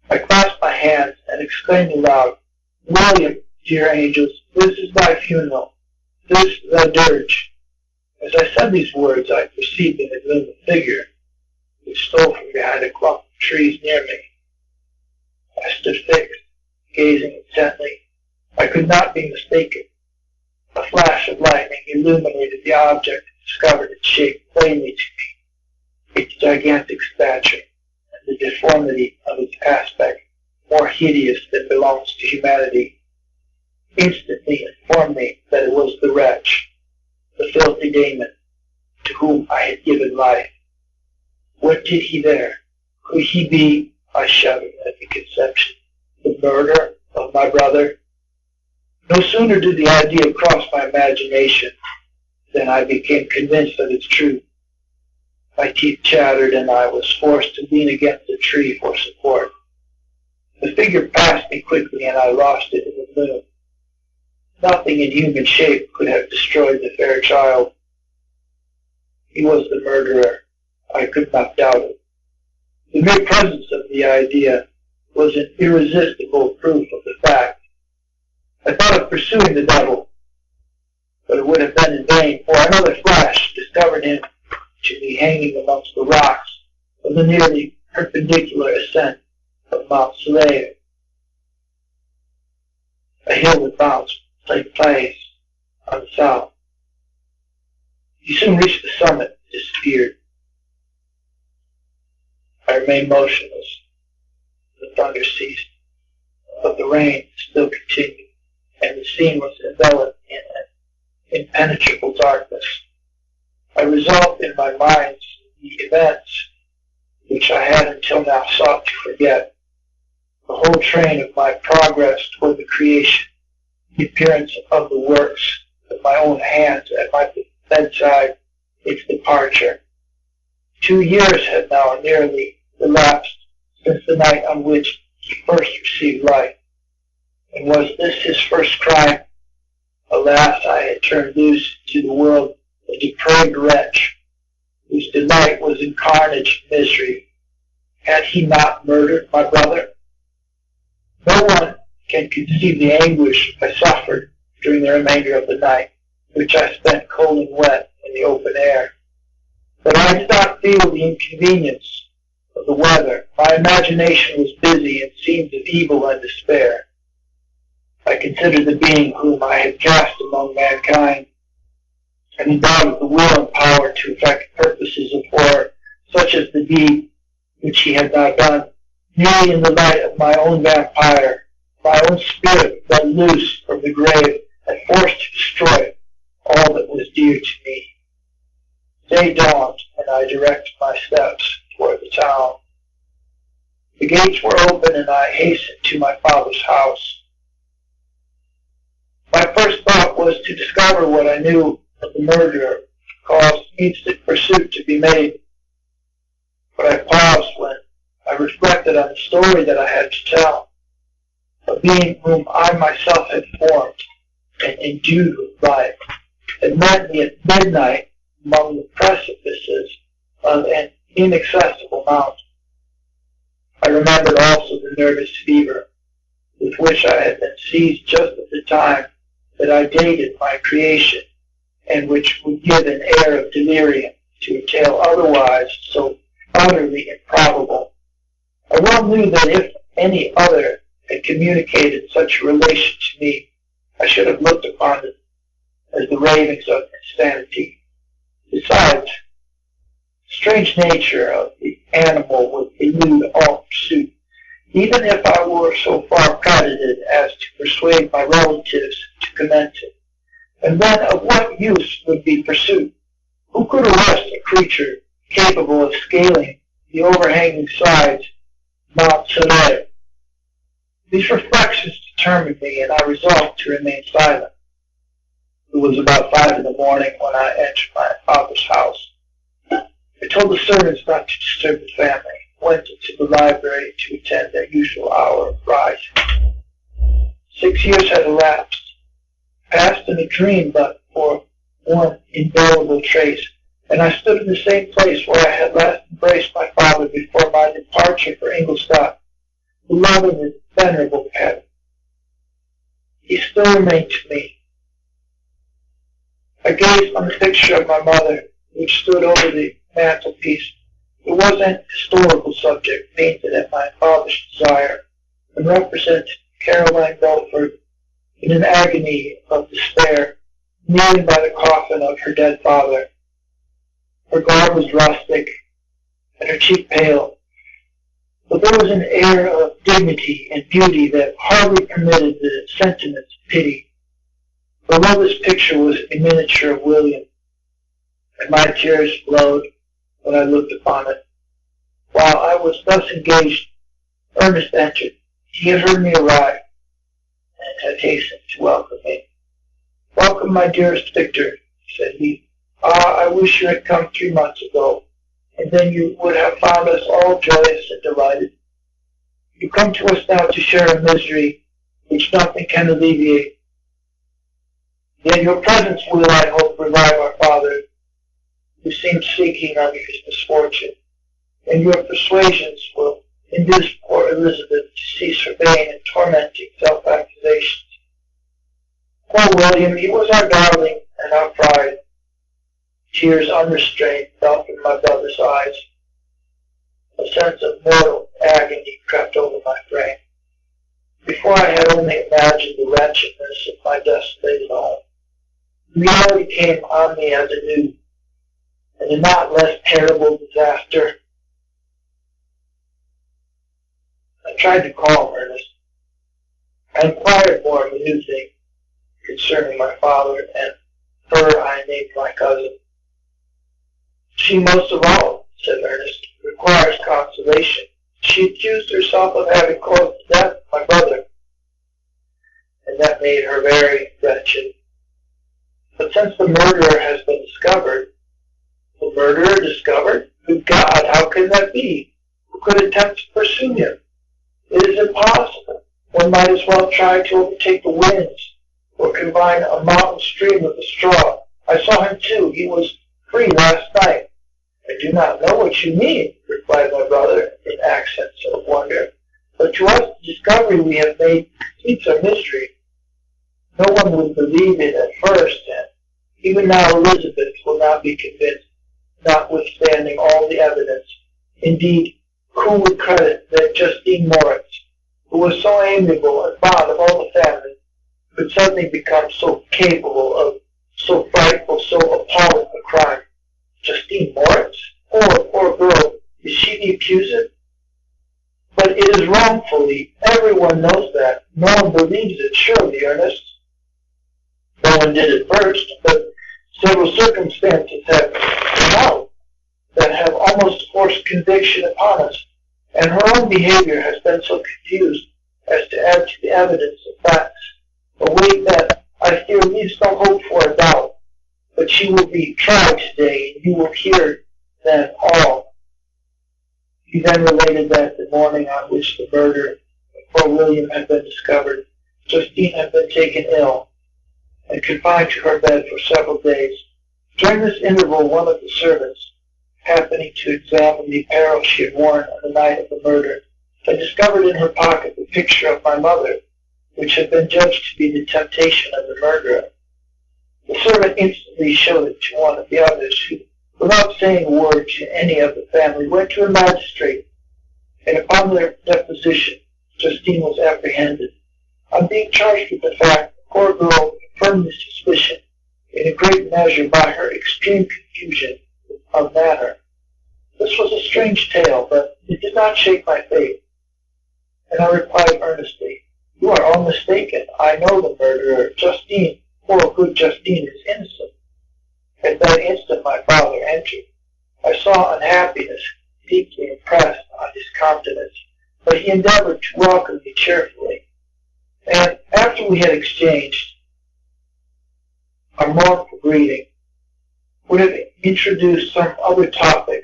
I clasped my hands and exclaimed aloud, "William, dear angels, this is thy funeral, this thy dirge." As I said these words, I perceived in the gloom a figure which stole from behind a clump of trees near me. I stood fixed, gazing intently. I could not be mistaken. A flash of lightning illuminated the object and discovered its shape plainly to me, its gigantic stature, and the deformity of its aspect, more hideous than belongs to humanity, instantly informed me that it was the wretch, the filthy Damon, to whom I had given life. What did he there? Could he be, I shuddered at the conception, the murderer of my brother? No sooner did the idea cross my imagination than I became convinced of its truth. My teeth chattered, and I was forced to lean against a tree for support. The figure passed me quickly, and I lost it in the gloom. Nothing in human shape could have destroyed the fair child. He was the murderer. I could not doubt it. The mere presence of the idea was an irresistible proof of the fact. I thought of pursuing the devil, but it would have been in vain, for another flash discovered him to be hanging amongst the rocks of the nearly perpendicular ascent of Mount Soleil, a hill that bounds St. Place on the south. He soon reached the summit and disappeared. I remained motionless. The thunder ceased, but the rain still continued, and the scene was enveloped in an impenetrable darkness. I resolved in my mind the events which I had until now sought to forget, the whole train of my progress toward the creation, the appearance of the works of my own hands at my bedside, its departure. 2 years had now nearly elapsed since the night on which he first received life. And was this his first crime? Alas, I had turned loose to the world a depraved wretch, whose delight was in carnage and misery. Had he not murdered my brother? No one can conceive the anguish I suffered during the remainder of the night, which I spent cold and wet in the open air. But I did not feel the inconvenience of the weather. My imagination was busy in scenes of evil and despair. I considered the being whom I had cast among mankind, and endowed with the will and power to effect purposes of horror such as the deed which he had not done, merely in the light of my own vampire, my own spirit let loose from the grave and forced to destroy all that was dear to me. Day dawned, and I directed my steps toward the town. The gates were open, and I hastened to my father's house. My first thought was to discover what I knew of the murderer, cause instant pursuit to be made. But I paused when I reflected on the story that I had to tell, a being whom I myself had formed and endued with life, had met me at midnight among the precipices of an inaccessible mountain. I remembered also the nervous fever with which I had been seized just at the time that I dated my creation, and which would give an air of delirium to a tale otherwise so utterly improbable. I well knew that if any other had communicated such a relation to me, I should have looked upon it as the ravings of insanity. Besides, the strange nature of the animal would elude all pursuit, even if I were so far credited as to persuade my relatives to commence it. And then of what use would be pursuit? Who could arrest a creature capable of scaling the overhanging sides of Mount Sinai? These reflections determined me, and I resolved to remain silent. It was about 5 in the morning when I entered my father's house. I told the servants not to disturb the family, went into the library to attend their usual hour of rising. 6 years had elapsed, passed in a dream but for one indelible trace, and I stood in the same place where I had last embraced my father before my departure for Ingolstadt, the loving and venerable pet. He still remained to me. I gazed on the picture of my mother, which stood over the mantelpiece. It was an historical subject painted at my father's desire, and represented Caroline Belford in an agony of despair, kneeling by the coffin of her dead father. Her garb was rustic, and her cheek pale, but there was an air of dignity and beauty that hardly permitted the sentiments of pity. Below this picture was a miniature of William, and my tears flowed when I looked upon it. While I was thus engaged, Ernest entered. He had heard me arrive, and had hastened to welcome me. "Welcome, my dearest Victor," said he. "Ah, I wish you had come 3 months ago, and then you would have found us all joyous and delighted. You come to us now to share a misery which nothing can alleviate. Yet your presence will, I hope, revive our father, who seems seeking under his misfortune, and your persuasions will induce poor Elizabeth to cease her vain and tormenting self-accusations. Poor William, he was our darling and our pride." Tears unrestrained fell from my brother's eyes. A sense of mortal agony crept over my frame. Before I had only imagined the wretchedness of my desolated home, reality came on me as anew, and a not less terrible disaster. I tried to calm Ernest. I inquired more minutely concerning my father, and her I named my cousin. "She most of all," said Ernest, "requires consolation. She accused herself of having caused the death of my brother, and that made her very wretched. But since the murderer has been discovered—" "The murderer discovered? Good God, how can that be? Who could attempt to pursue him? It is impossible. One might as well try to overtake the winds, or combine a mountain stream with a straw. I saw him too. He was free last night." "I do not know what you mean," replied my brother in accents of wonder. "But to us the discovery we have made completes our mystery. No one would believe it at first, and even now Elizabeth will not be convinced, notwithstanding all the evidence. Indeed, who would credit that Justine Moritz, who was so amiable and fond of all the family, could suddenly become so capable of so frightful, so appalling a crime? Justine Moritz? Poor girl, the accuser? But it is wrongfully. Everyone knows that. No one believes it, surely, Ernest. No one did at first, but several circumstances have come out that have almost forced conviction upon us, and her own behavior has been so confused as to add to the evidence of facts, a weight that I fear leaves no hope for a doubt. But she will be tried today, and you will hear then all. He then related that the morning on which the murder of poor William had been discovered, Justine had been taken ill and confined to her bed for several days. During this interval, one of the servants, happening to examine the apparel she had worn on the night of the murder, had discovered in her pocket the picture of my mother, which had been judged to be the temptation of the murderer. The servant instantly showed it to one of the others, who, without saying a word to any of the family, went to a magistrate, and upon their deposition, Justine was apprehended. On being charged with the fact, the poor girl confirmed the suspicion in a great measure by her extreme confusion of manner. This was a strange tale, but it did not shake my faith, and I replied earnestly, "You are all mistaken. I know the murderer. Justine, poor good Justine, is innocent." At that instant my father entered. I saw unhappiness deeply impressed on his countenance, but he endeavored to welcome me cheerfully, and after we had exchanged a mournful greeting, would have introduced some other topic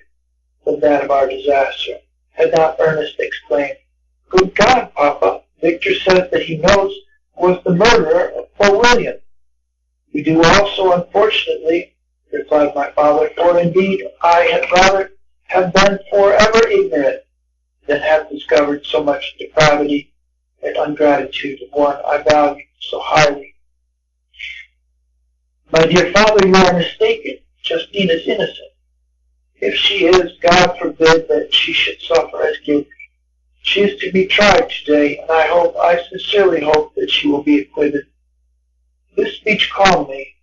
than that of our disaster, had not Ernest exclaimed, "Good God, Papa, Victor says that he knows was the murderer of poor William." "We do also, unfortunately," replied my father, "for indeed I had rather have been forever ignorant than have discovered so much depravity and ingratitude of one I valued so highly." "My dear father, you are mistaken. Justine is innocent. If she is, God forbid that she should suffer as guilty. She is to be tried today, and I sincerely hope that she will be acquitted." This speech calmed me.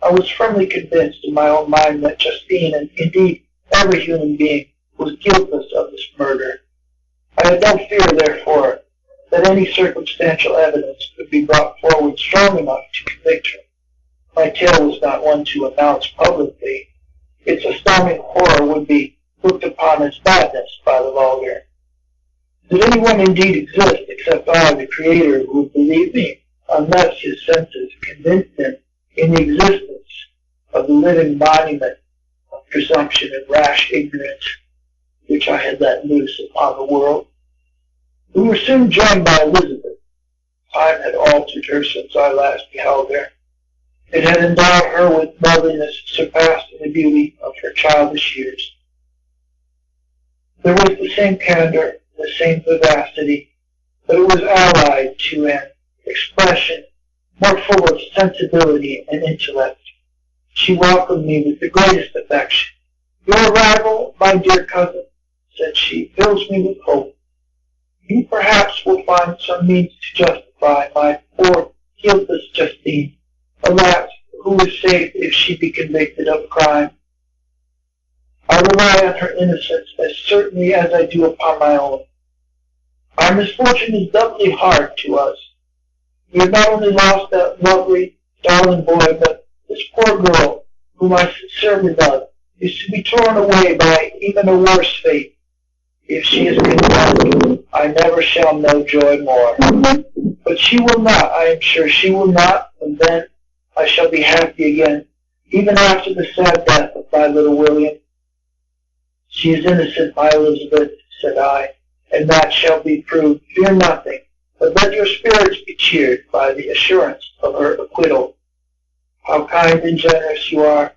I was firmly convinced in my own mind that Justine, and indeed every human being, was guiltless of this murder. I had no fear, therefore, that any circumstantial evidence could be brought forward strong enough to convict her. My tale was not one to announce publicly. Its astounding horror would be looked upon as madness by the vulgar. Did anyone indeed exist except I, the Creator, who would believe me, unless his senses convinced him in the existence of the living monument of presumption and rash ignorance which I had let loose upon the world? We were soon joined by Elizabeth. Time had altered her since I last beheld her. It had endowed her with loveliness surpassed in the beauty of her childish years. There was the same candor, the same vivacity, but it was allied to an expression more full of sensibility and intellect. She welcomed me with the greatest affection. "Your arrival, my dear cousin," said she, "fills me with hope. You perhaps will find some means to justify my poor guiltless Justine. Alas, who is safe if she be convicted of a crime? I rely on her innocence as certainly as I do upon my own. Our misfortune is doubly hard to us. We have not only lost that lovely, darling boy, but this poor girl, whom I sincerely love, is to be torn away by even a worse fate. If she is condemned, I never shall know joy more. But she will not, I am sure she will not, and then I shall be happy again, even after the sad death of my little William." "She is innocent, my Elizabeth," said I, "and that shall be proved. Fear nothing, but let your spirits be cheered by the assurance of her acquittal. How kind and generous you are.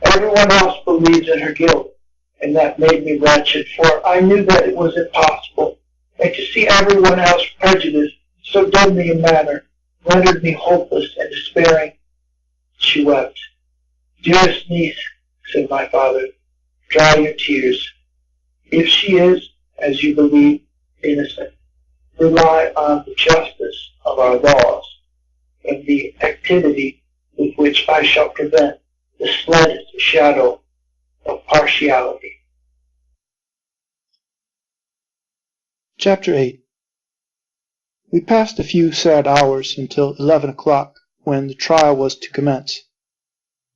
Everyone else believes in her guilt, and that made me wretched, for I knew that it was impossible, and to see everyone else prejudiced so deadly a manner rendered me hopeless and despairing." She wept. "Dearest niece," said my father, "dry your tears. If she is, as you believe, innocent, rely on the justice of our laws and the activity with which I shall prevent the slightest shadow of partiality." Chapter 8. We passed a few sad hours until 11 o'clock, when the trial was to commence.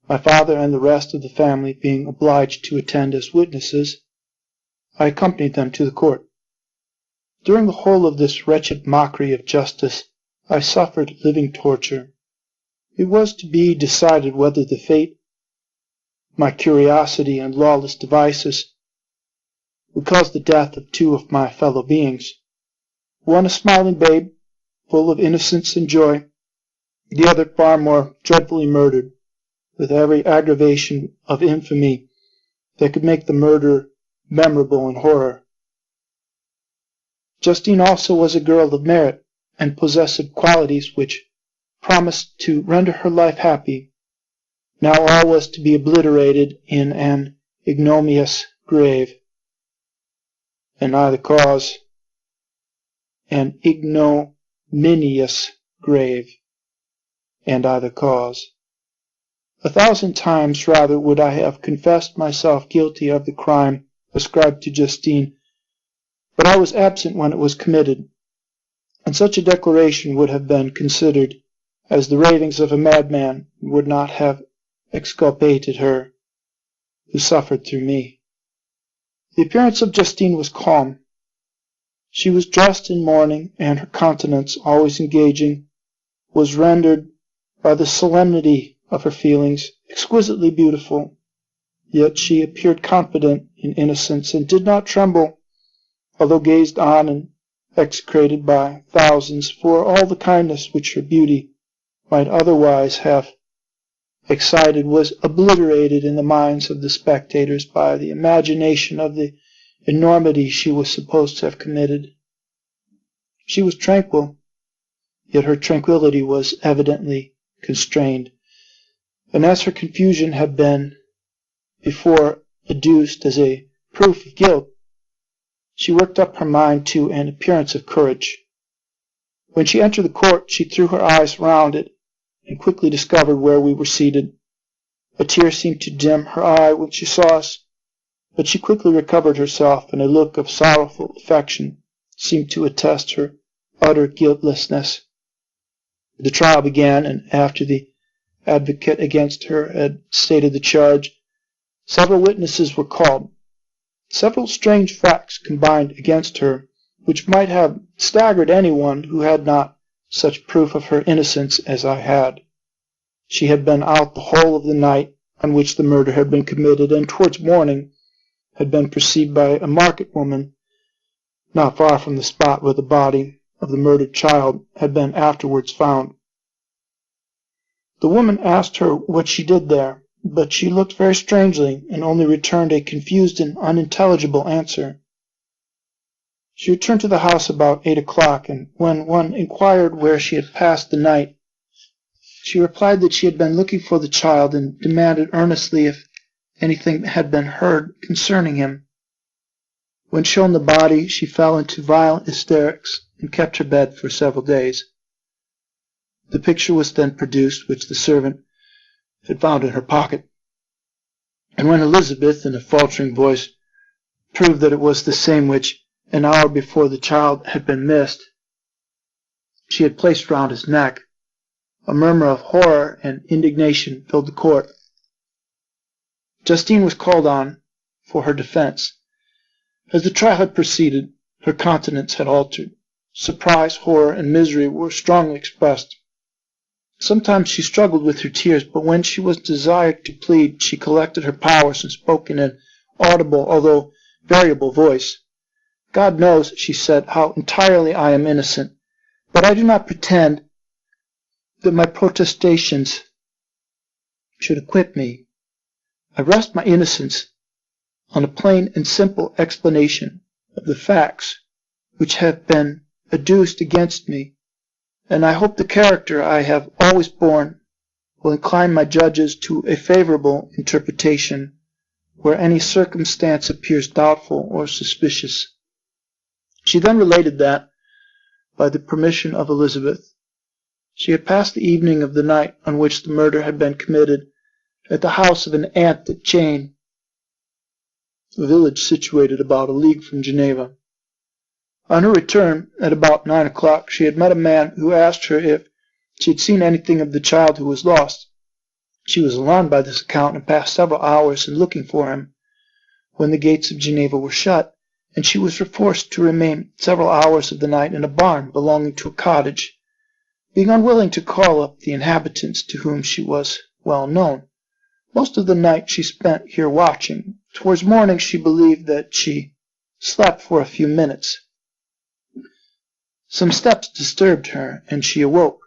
My father and the rest of the family being obliged to attend as witnesses, I accompanied them to the court. During the whole of this wretched mockery of justice, I suffered living torture. It was to be decided whether the fate, my curiosity and lawless devices, would cause the death of two of my fellow beings, one a smiling babe, full of innocence and joy, the other far more dreadfully murdered, with every aggravation of infamy that could make the murder memorable in horror. Justine also was a girl of merit, and possessed qualities which promised to render her life happy. Now all was to be obliterated in an ignominious grave. And I the cause. An ignominious grave. And I the cause. 1,000 times rather would I have confessed myself guilty of the crime ascribed to Justine, but I was absent when it was committed, and such a declaration would have been considered as the ravings of a madman, and would not have exculpated her who suffered through me. The appearance of Justine was calm. She was dressed in mourning, and her countenance, always engaging, was rendered by the solemnity of her feelings exquisitely beautiful. Yet she appeared confident in innocence, and did not tremble, although gazed on and execrated by thousands for all the kindness which her beauty might otherwise have excited was obliterated in the minds of the spectators by the imagination of the enormity she was supposed to have committed. She was tranquil, yet her tranquillity was evidently constrained, and as her confusion had been before adduced as a proof of guilt, she worked up her mind to an appearance of courage. When she entered the court, she threw her eyes round it, and quickly discovered where we were seated. A tear seemed to dim her eye when she saw us, but she quickly recovered herself, and a look of sorrowful affection seemed to attest her utter guiltlessness. The trial began, and after the advocate against her had stated the charge, several witnesses were called. Several strange facts combined against her, which might have staggered anyone who had not such proof of her innocence as I had. She had been out the whole of the night on which the murder had been committed, and towards morning had been perceived by a market woman not far from the spot where the body of the murdered child had been afterwards found. The woman asked her what she did there, but she looked very strangely, and only returned a confused and unintelligible answer. She returned to the house about 8 o'clock, and when one inquired where she had passed the night, she replied that she had been looking for the child, and demanded earnestly if anything had been heard concerning him. When shown the body, she fell into violent hysterics, and kept her bed for several days. The picture was then produced, which the servant had found in her pocket, and when Elizabeth, in a faltering voice, proved that it was the same which, an hour before the child had been missed, she had placed round his neck, a murmur of horror and indignation filled the court. Justine was called on for her defense. As the trial had proceeded, her countenance had altered. Surprise, horror, and misery were strongly expressed. Sometimes she struggled with her tears, but when she was desired to plead, she collected her powers and spoke in an audible, although variable voice. God knows, she said, how entirely I am innocent, but I do not pretend that my protestations should acquit me. I rest my innocence on a plain and simple explanation of the facts which have been adduced against me, and I hope the character I have always borne will incline my judges to a favorable interpretation where any circumstance appears doubtful or suspicious. She then related that, by the permission of Elizabeth, she had passed the evening of the night on which the murder had been committed at the house of an aunt at Chain, a village situated about a league from Geneva. On her return, at about 9 o'clock, she had met a man who asked her if she had seen anything of the child who was lost. She was alarmed by this account and passed several hours in looking for him, when the gates of Geneva were shut, and she was forced to remain several hours of the night in a barn belonging to a cottage, being unwilling to call up the inhabitants to whom she was well known. Most of the night she spent here watching. Towards morning she believed that she slept for a few minutes. Some steps disturbed her, and she awoke.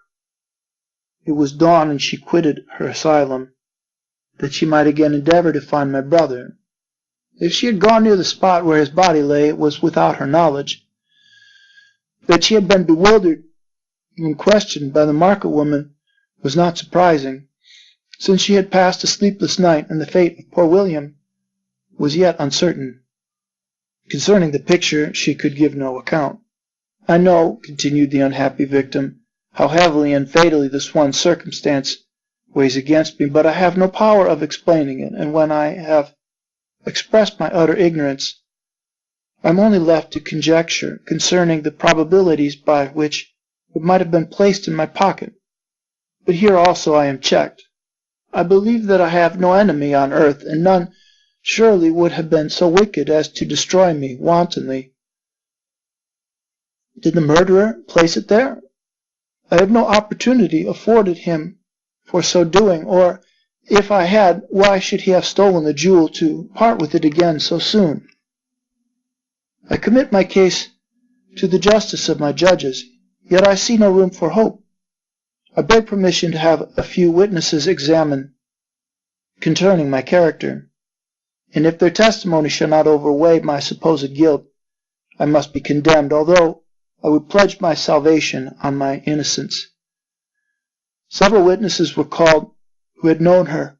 It was dawn, and she quitted her asylum, that she might again endeavor to find my brother. If she had gone near the spot where his body lay, it was without her knowledge. That she had been bewildered and questioned by the market woman was not surprising, since she had passed a sleepless night, and the fate of poor William was yet uncertain. Concerning the picture she could give no account. I know, continued the unhappy victim, how heavily and fatally this one circumstance weighs against me, but I have no power of explaining it, and when I have expressed my utter ignorance, I am only left to conjecture concerning the probabilities by which it might have been placed in my pocket. But here also I am checked. I believe that I have no enemy on earth, and none surely would have been so wicked as to destroy me wantonly. Did the murderer place it there? I have no opportunity afforded him for so doing, or if I had, why should he have stolen the jewel to part with it again so soon? I commit my case to the justice of my judges, yet I see no room for hope. I beg permission to have a few witnesses examined concerning my character, and if their testimony shall not overweigh my supposed guilt, I must be condemned, although I would pledge my salvation on my innocence. Several witnesses were called who had known her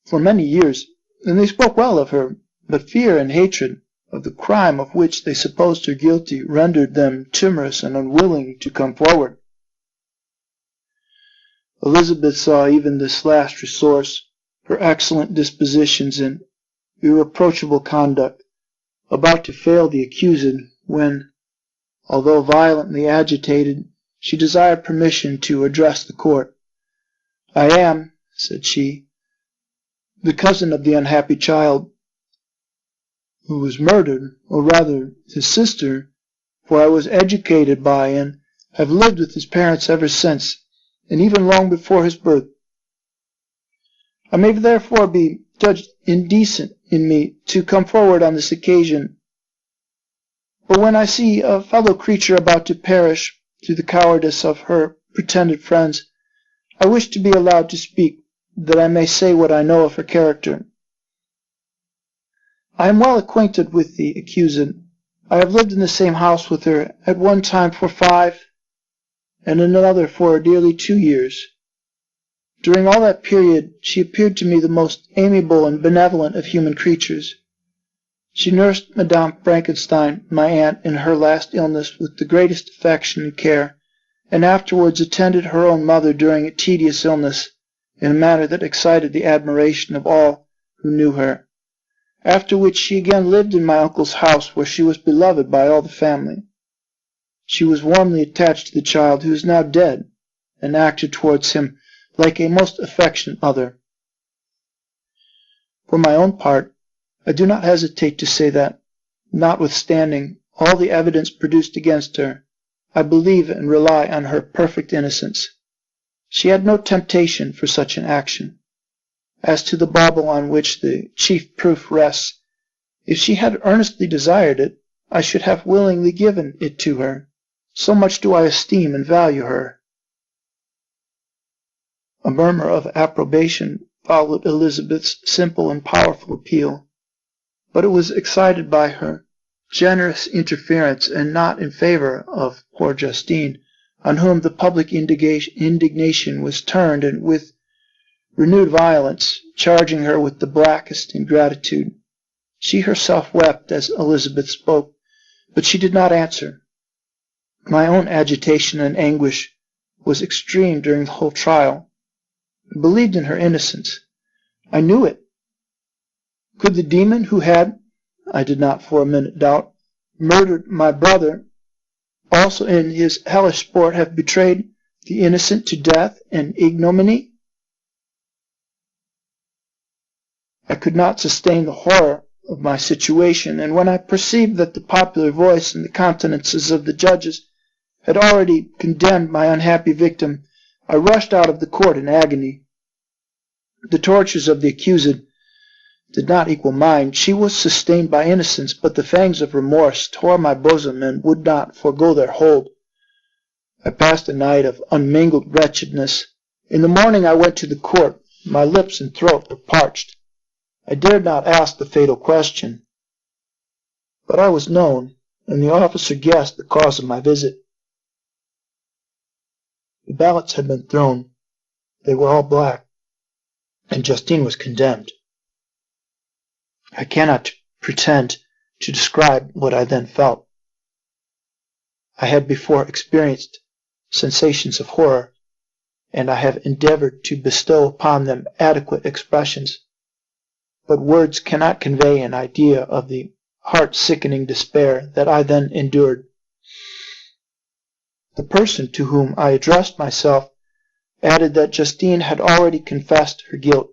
for many years, and they spoke well of her, but fear and hatred of the crime of which they supposed her guilty rendered them timorous and unwilling to come forward. Elizabeth saw even this last resource, her excellent dispositions and irreproachable conduct, about to fail the accused, when, although violently agitated, she desired permission to address the court. I am, said she, the cousin of the unhappy child who was murdered, or rather his sister, for I was educated by and have lived with his parents ever since, and even long before his birth. I may therefore be judged indecent in me to come forward on this occasion, but when I see a fellow creature about to perish through the cowardice of her pretended friends, I wish to be allowed to speak, that I may say what I know of her character. I am well acquainted with the accused. I have lived in the same house with her, at one time for 5, and in another for nearly 2 years. During all that period she appeared to me the most amiable and benevolent of human creatures. She nursed Madame Frankenstein, my aunt, in her last illness with the greatest affection and care, and afterwards attended her own mother during a tedious illness in a manner that excited the admiration of all who knew her. After which she again lived in my uncle's house, where she was beloved by all the family. She was warmly attached to the child, who is now dead, and acted towards him like a most affectionate mother. For my own part, I do not hesitate to say that, notwithstanding all the evidence produced against her, I believe and rely on her perfect innocence. She had no temptation for such an action. As to the bauble on which the chief proof rests, if she had earnestly desired it, I should have willingly given it to her. So much do I esteem and value her. A murmur of approbation followed Elizabeth's simple and powerful appeal, but it was excited by her generous interference and not in favor of poor Justine, on whom the public indignation was turned, and with renewed violence, charging her with the blackest ingratitude. She herself wept as Elizabeth spoke, but she did not answer. My own agitation and anguish was extreme during the whole trial. I believed in her innocence. I knew it. Could the demon who had, I did not for a minute doubt, murdered my brother also in his hellish sport have betrayed the innocent to death and ignominy? I could not sustain the horror of my situation, and when I perceived that the popular voice and the countenances of the judges had already condemned my unhappy victim, I rushed out of the court in agony. The tortures of the accused did not equal mine. She was sustained by innocence, but the fangs of remorse tore my bosom and would not forego their hold. I passed a night of unmingled wretchedness. In the morning I went to the court. My lips and throat were parched. I dared not ask the fatal question. But I was known, and the officer guessed the cause of my visit. The ballots had been thrown. They were all black, and Justine was condemned. I cannot pretend to describe what I then felt. I had before experienced sensations of horror, and I have endeavored to bestow upon them adequate expressions. But words cannot convey an idea of the heart-sickening despair that I then endured. The person to whom I addressed myself added that Justine had already confessed her guilt.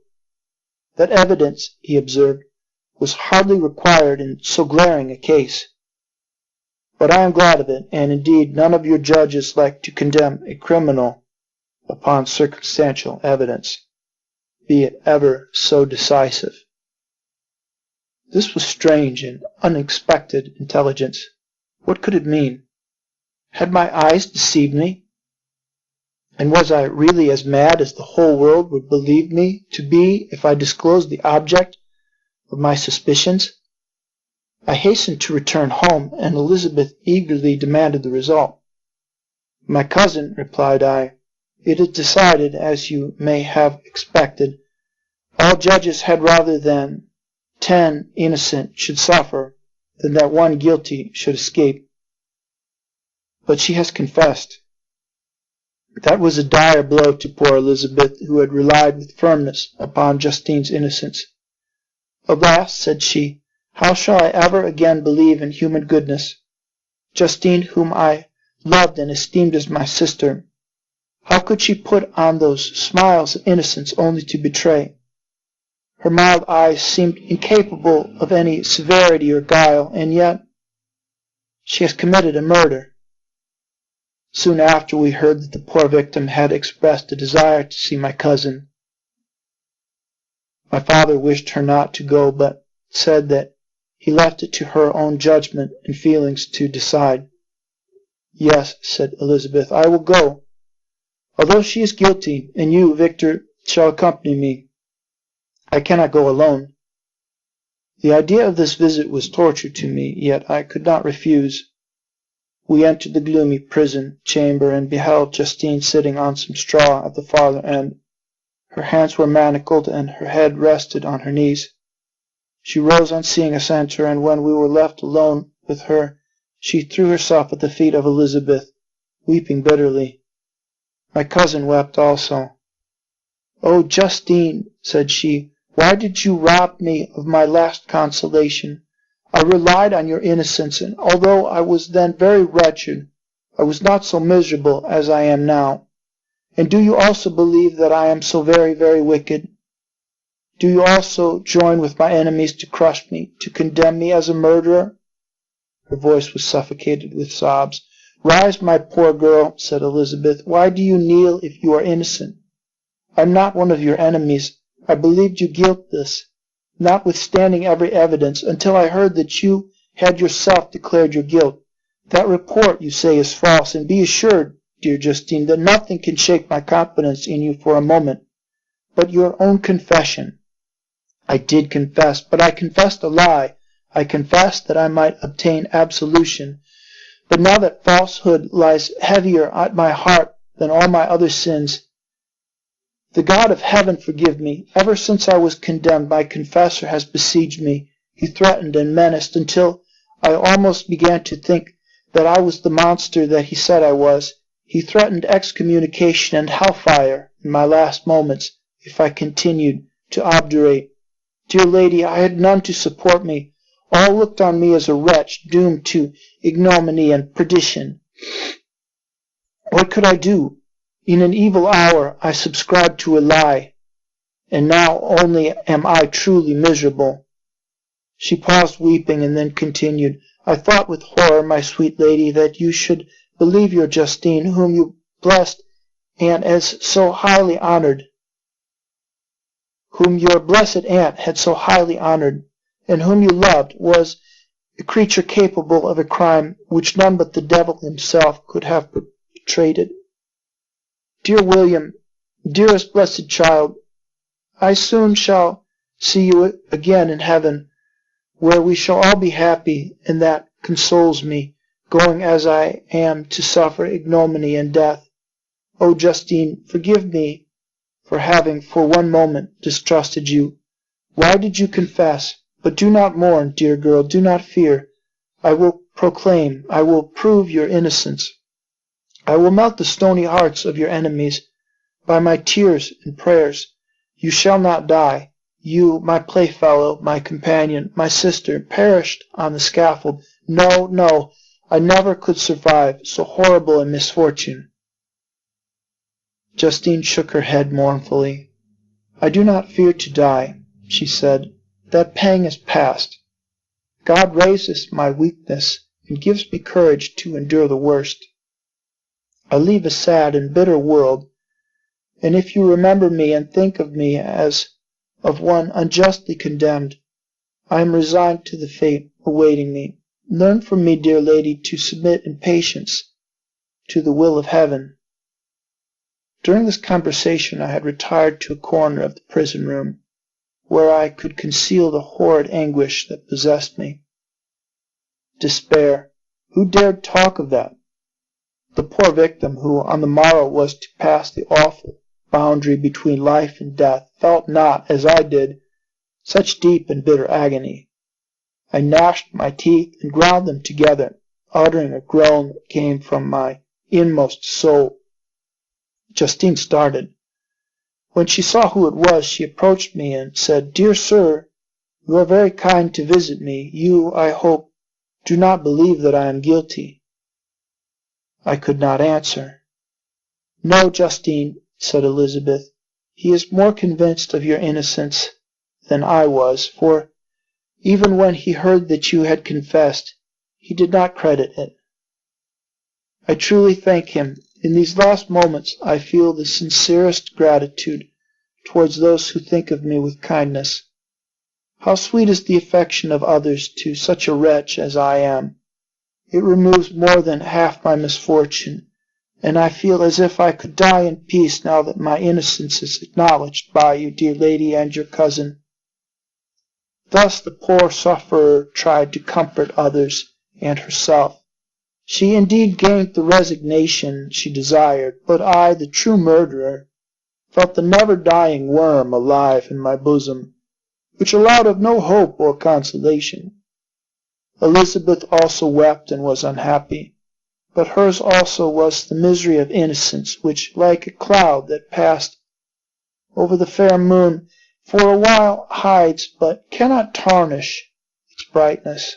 That evidence, he observed, was hardly required in so glaring a case. But I am glad of it, and indeed none of your judges like to condemn a criminal upon circumstantial evidence, be it ever so decisive. This was strange and unexpected intelligence. What could it mean? Had my eyes deceived me? And was I really as mad as the whole world would believe me to be if I disclosed the object of my suspicions? I hastened to return home, and Elizabeth eagerly demanded the result. "My cousin," replied I, "it is decided, as you may have expected. All judges had rather than 10 innocent should suffer than that 1 guilty should escape. But she has confessed." That was a dire blow to poor Elizabeth, who had relied with firmness upon Justine's innocence. "Alas," said she, "how shall I ever again believe in human goodness? Justine, whom I loved and esteemed as my sister, how could she put on those smiles of innocence only to betray? Her mild eyes seemed incapable of any severity or guile, and yet she has committed a murder." Soon after we heard that the poor victim had expressed a desire to see my cousin. My father wished her not to go, but said that he left it to her own judgment and feelings to decide. "Yes," said Elizabeth, "I will go, although she is guilty, and you, Victor, shall accompany me. I cannot go alone." The idea of this visit was torture to me, yet I could not refuse. We entered the gloomy prison chamber and beheld Justine sitting on some straw at the farther end. Her hands were manacled, and her head rested on her knees. She rose on seeing us enter, and when we were left alone with her, she threw herself at the feet of Elizabeth, weeping bitterly. My cousin wept also. "Oh, Justine," said she, "why did you rob me of my last consolation? I relied on your innocence, and although I was then very wretched, I was not so miserable as I am now. And do you also believe that I am so very, very wicked? Do you also join with my enemies to crush me, to condemn me as a murderer?" Her voice was suffocated with sobs. "Rise, my poor girl," said Elizabeth. "Why do you kneel if you are innocent? I am not one of your enemies. I believed you guiltless, notwithstanding every evidence, until I heard that you had yourself declared your guilt. That report, you say, is false, and be assured, dear Justine, that nothing can shake my confidence in you for a moment but your own confession." I did confess, but I confessed a lie. I confessed that I might obtain absolution. But now that falsehood lies heavier at my heart than all my other sins, the God of heaven forgive me. Ever since I was condemned, my confessor has besieged me. He threatened and menaced until I almost began to think that I was the monster that he said I was. He threatened excommunication and hellfire in my last moments if I continued to obdurate. Dear lady, I had none to support me. All looked on me as a wretch doomed to ignominy and perdition. What could I do? In an evil hour I subscribed to a lie, and now only am I truly miserable." She paused weeping, and then continued, "I thought with horror, my sweet lady, that you should believe your Justine, whom you blessed and as so highly honored, whom your blessed aunt had so highly honored, and whom you loved, was a creature capable of a crime which none but the devil himself could have perpetrated. Dear William, dearest blessed child, I soon shall see you again in heaven, where we shall all be happy, and that consoles me, going as I am to suffer ignominy and death. Oh, Justine, forgive me for having for one moment distrusted you. Why did you confess? But do not mourn, dear girl, do not fear. I will proclaim, I will prove your innocence. I will melt the stony hearts of your enemies by my tears and prayers. You shall not die. You, my playfellow, my companion, my sister, perished on the scaffold. No, no, I never could survive so horrible a misfortune." Justine shook her head mournfully. "I do not fear to die," she said. "That pang is past. God raises my weakness and gives me courage to endure the worst. I leave a sad and bitter world, and if you remember me and think of me as of one unjustly condemned, I am resigned to the fate awaiting me. Learn from me, dear lady, to submit in patience to the will of heaven." During this conversation I had retired to a corner of the prison room, where I could conceal the horrid anguish that possessed me. Despair! Who dared talk of that? The poor victim, who on the morrow was to pass the awful boundary between life and death, felt not, as I did, such deep and bitter agony. I gnashed my teeth and ground them together, uttering a groan that came from my inmost soul. Justine started. When she saw who it was, she approached me and said, "Dear sir, you are very kind to visit me. You, I hope, do not believe that I am guilty." I could not answer. "No, Justine," said Elizabeth, "he is more convinced of your innocence than I was, for even when he heard that you had confessed, he did not credit it. I truly thank him. In these last moments I feel the sincerest gratitude towards those who think of me with kindness. How sweet is the affection of others to such a wretch as I am! It removes more than half my misfortune, and I feel as if I could die in peace now that my innocence is acknowledged by you, dear lady, and your cousin." Thus the poor sufferer tried to comfort others and herself. She indeed gained the resignation she desired, but I, the true murderer, felt the never-dying worm alive in my bosom, which allowed of no hope or consolation. Elizabeth also wept and was unhappy, but hers also was the misery of innocence, which, like a cloud that passed over the fair moon, for a while hides but cannot tarnish its brightness.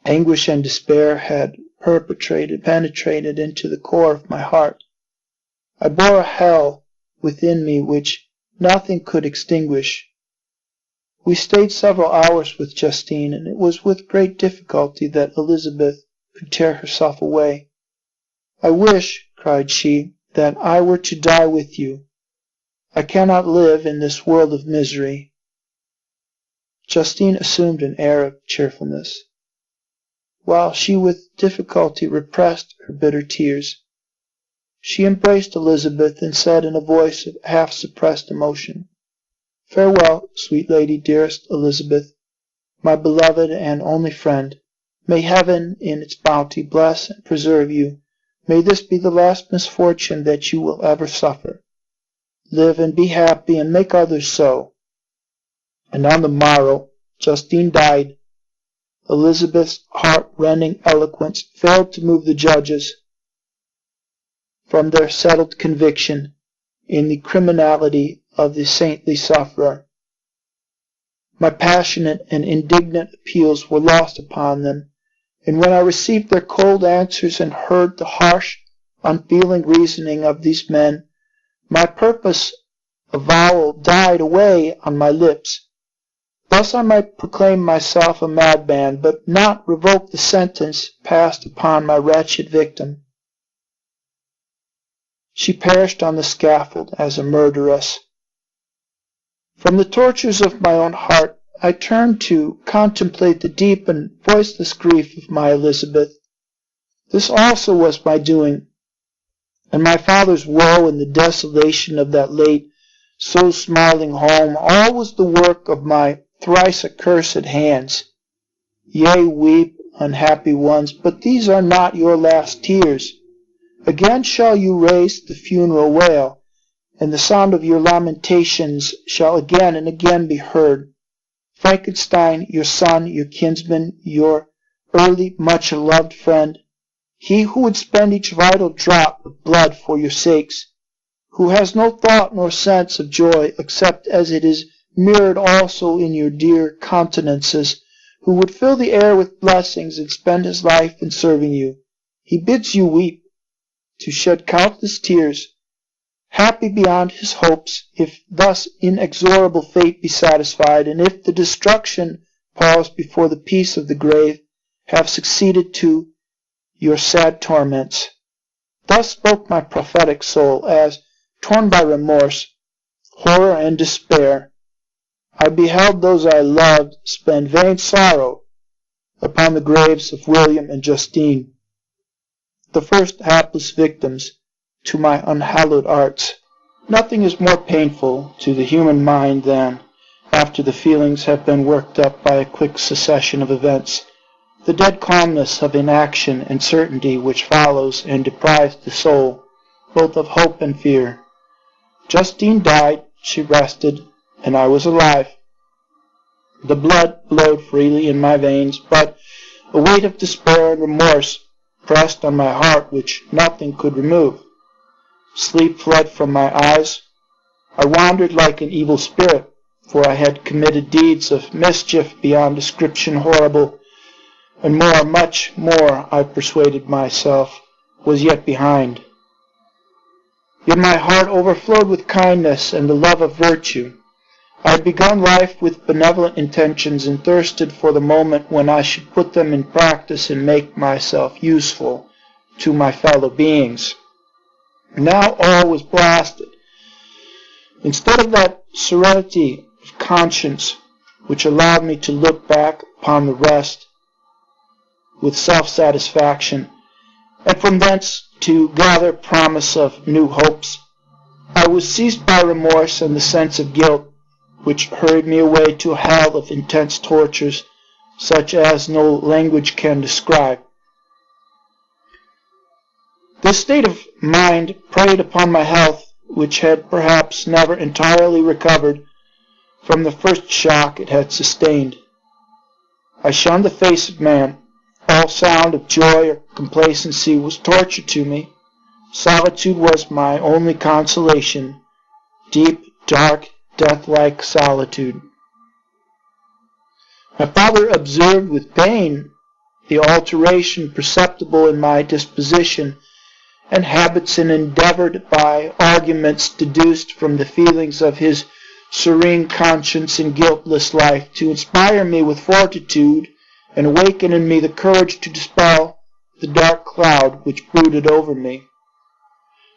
Anguish and despair had penetrated into the core of my heart. I bore a hell within me which nothing could extinguish. We stayed several hours with Justine, and it was with great difficulty that Elizabeth could tear herself away. "I wish," cried she, "that I were to die with you. I cannot live in this world of misery." Justine assumed an air of cheerfulness, while she with difficulty repressed her bitter tears. She embraced Elizabeth and said in a voice of half-suppressed emotion, "Farewell, sweet lady, dearest Elizabeth, my beloved and only friend. May heaven in its bounty bless and preserve you. May this be the last misfortune that you will ever suffer. Live and be happy, and make others so." And on the morrow Justine died. Elizabeth's heart-rending eloquence failed to move the judges from their settled conviction in the criminality of the saintly sufferer. My passionate and indignant appeals were lost upon them, and when I received their cold answers and heard the harsh, unfeeling reasoning of these men, my purpose avowal died away on my lips. Thus I might proclaim myself a madman, but not revoke the sentence passed upon my wretched victim. She perished on the scaffold as a murderess. From the tortures of my own heart, I turned to contemplate the deep and voiceless grief of my Elizabeth. This also was my doing, and my father's woe and the desolation of that late, so smiling home, all was the work of my thrice accursed hands. Yea, weep, unhappy ones, but these are not your last tears. Again shall you raise the funeral wail, and the sound of your lamentations shall again and again be heard. Frankenstein, your son, your kinsman, your early, much-loved friend, he who would spend each vital drop of blood for your sakes, who has no thought nor sense of joy except as it is mirrored also in your dear countenances, who would fill the air with blessings and spend his life in serving you. He bids you weep, to shed countless tears, happy beyond his hopes, if thus inexorable fate be satisfied, and if the destruction paused before the peace of the grave have succeeded to your sad torments. Thus spoke my prophetic soul, as, torn by remorse, horror, and despair, I beheld those I loved spend vain sorrow upon the graves of William and Justine, the first hapless victims to my unhallowed arts. Nothing is more painful to the human mind than, after the feelings have been worked up by a quick succession of events, the dead calmness of inaction and certainty which follows and deprives the soul both of hope and fear. Justine died, she rested, and I was alive. The blood flowed freely in my veins, but a weight of despair and remorse pressed on my heart which nothing could remove. Sleep fled from my eyes. I wandered like an evil spirit, for I had committed deeds of mischief beyond description horrible, and more, much more, I persuaded myself, was yet behind. Yet my heart overflowed with kindness and the love of virtue. I had begun life with benevolent intentions and thirsted for the moment when I should put them in practice and make myself useful to my fellow beings. Now all was blasted. Instead of that serenity of conscience which allowed me to look back upon the rest with self-satisfaction, and from thence to gather promise of new hopes, I was seized by remorse and the sense of guilt, which hurried me away to a hell of intense tortures, such as no language can describe. This state of mind preyed upon my health, which had perhaps never entirely recovered from the first shock it had sustained. I shunned the face of man. All sound of joy or complacency was torture to me. Solitude was my only consolation, deep, dark, death-like solitude. My father observed with pain the alteration perceptible in my disposition and habits, and endeavored by arguments deduced from the feelings of his serene conscience and guiltless life to inspire me with fortitude and awaken in me the courage to dispel the dark cloud which brooded over me.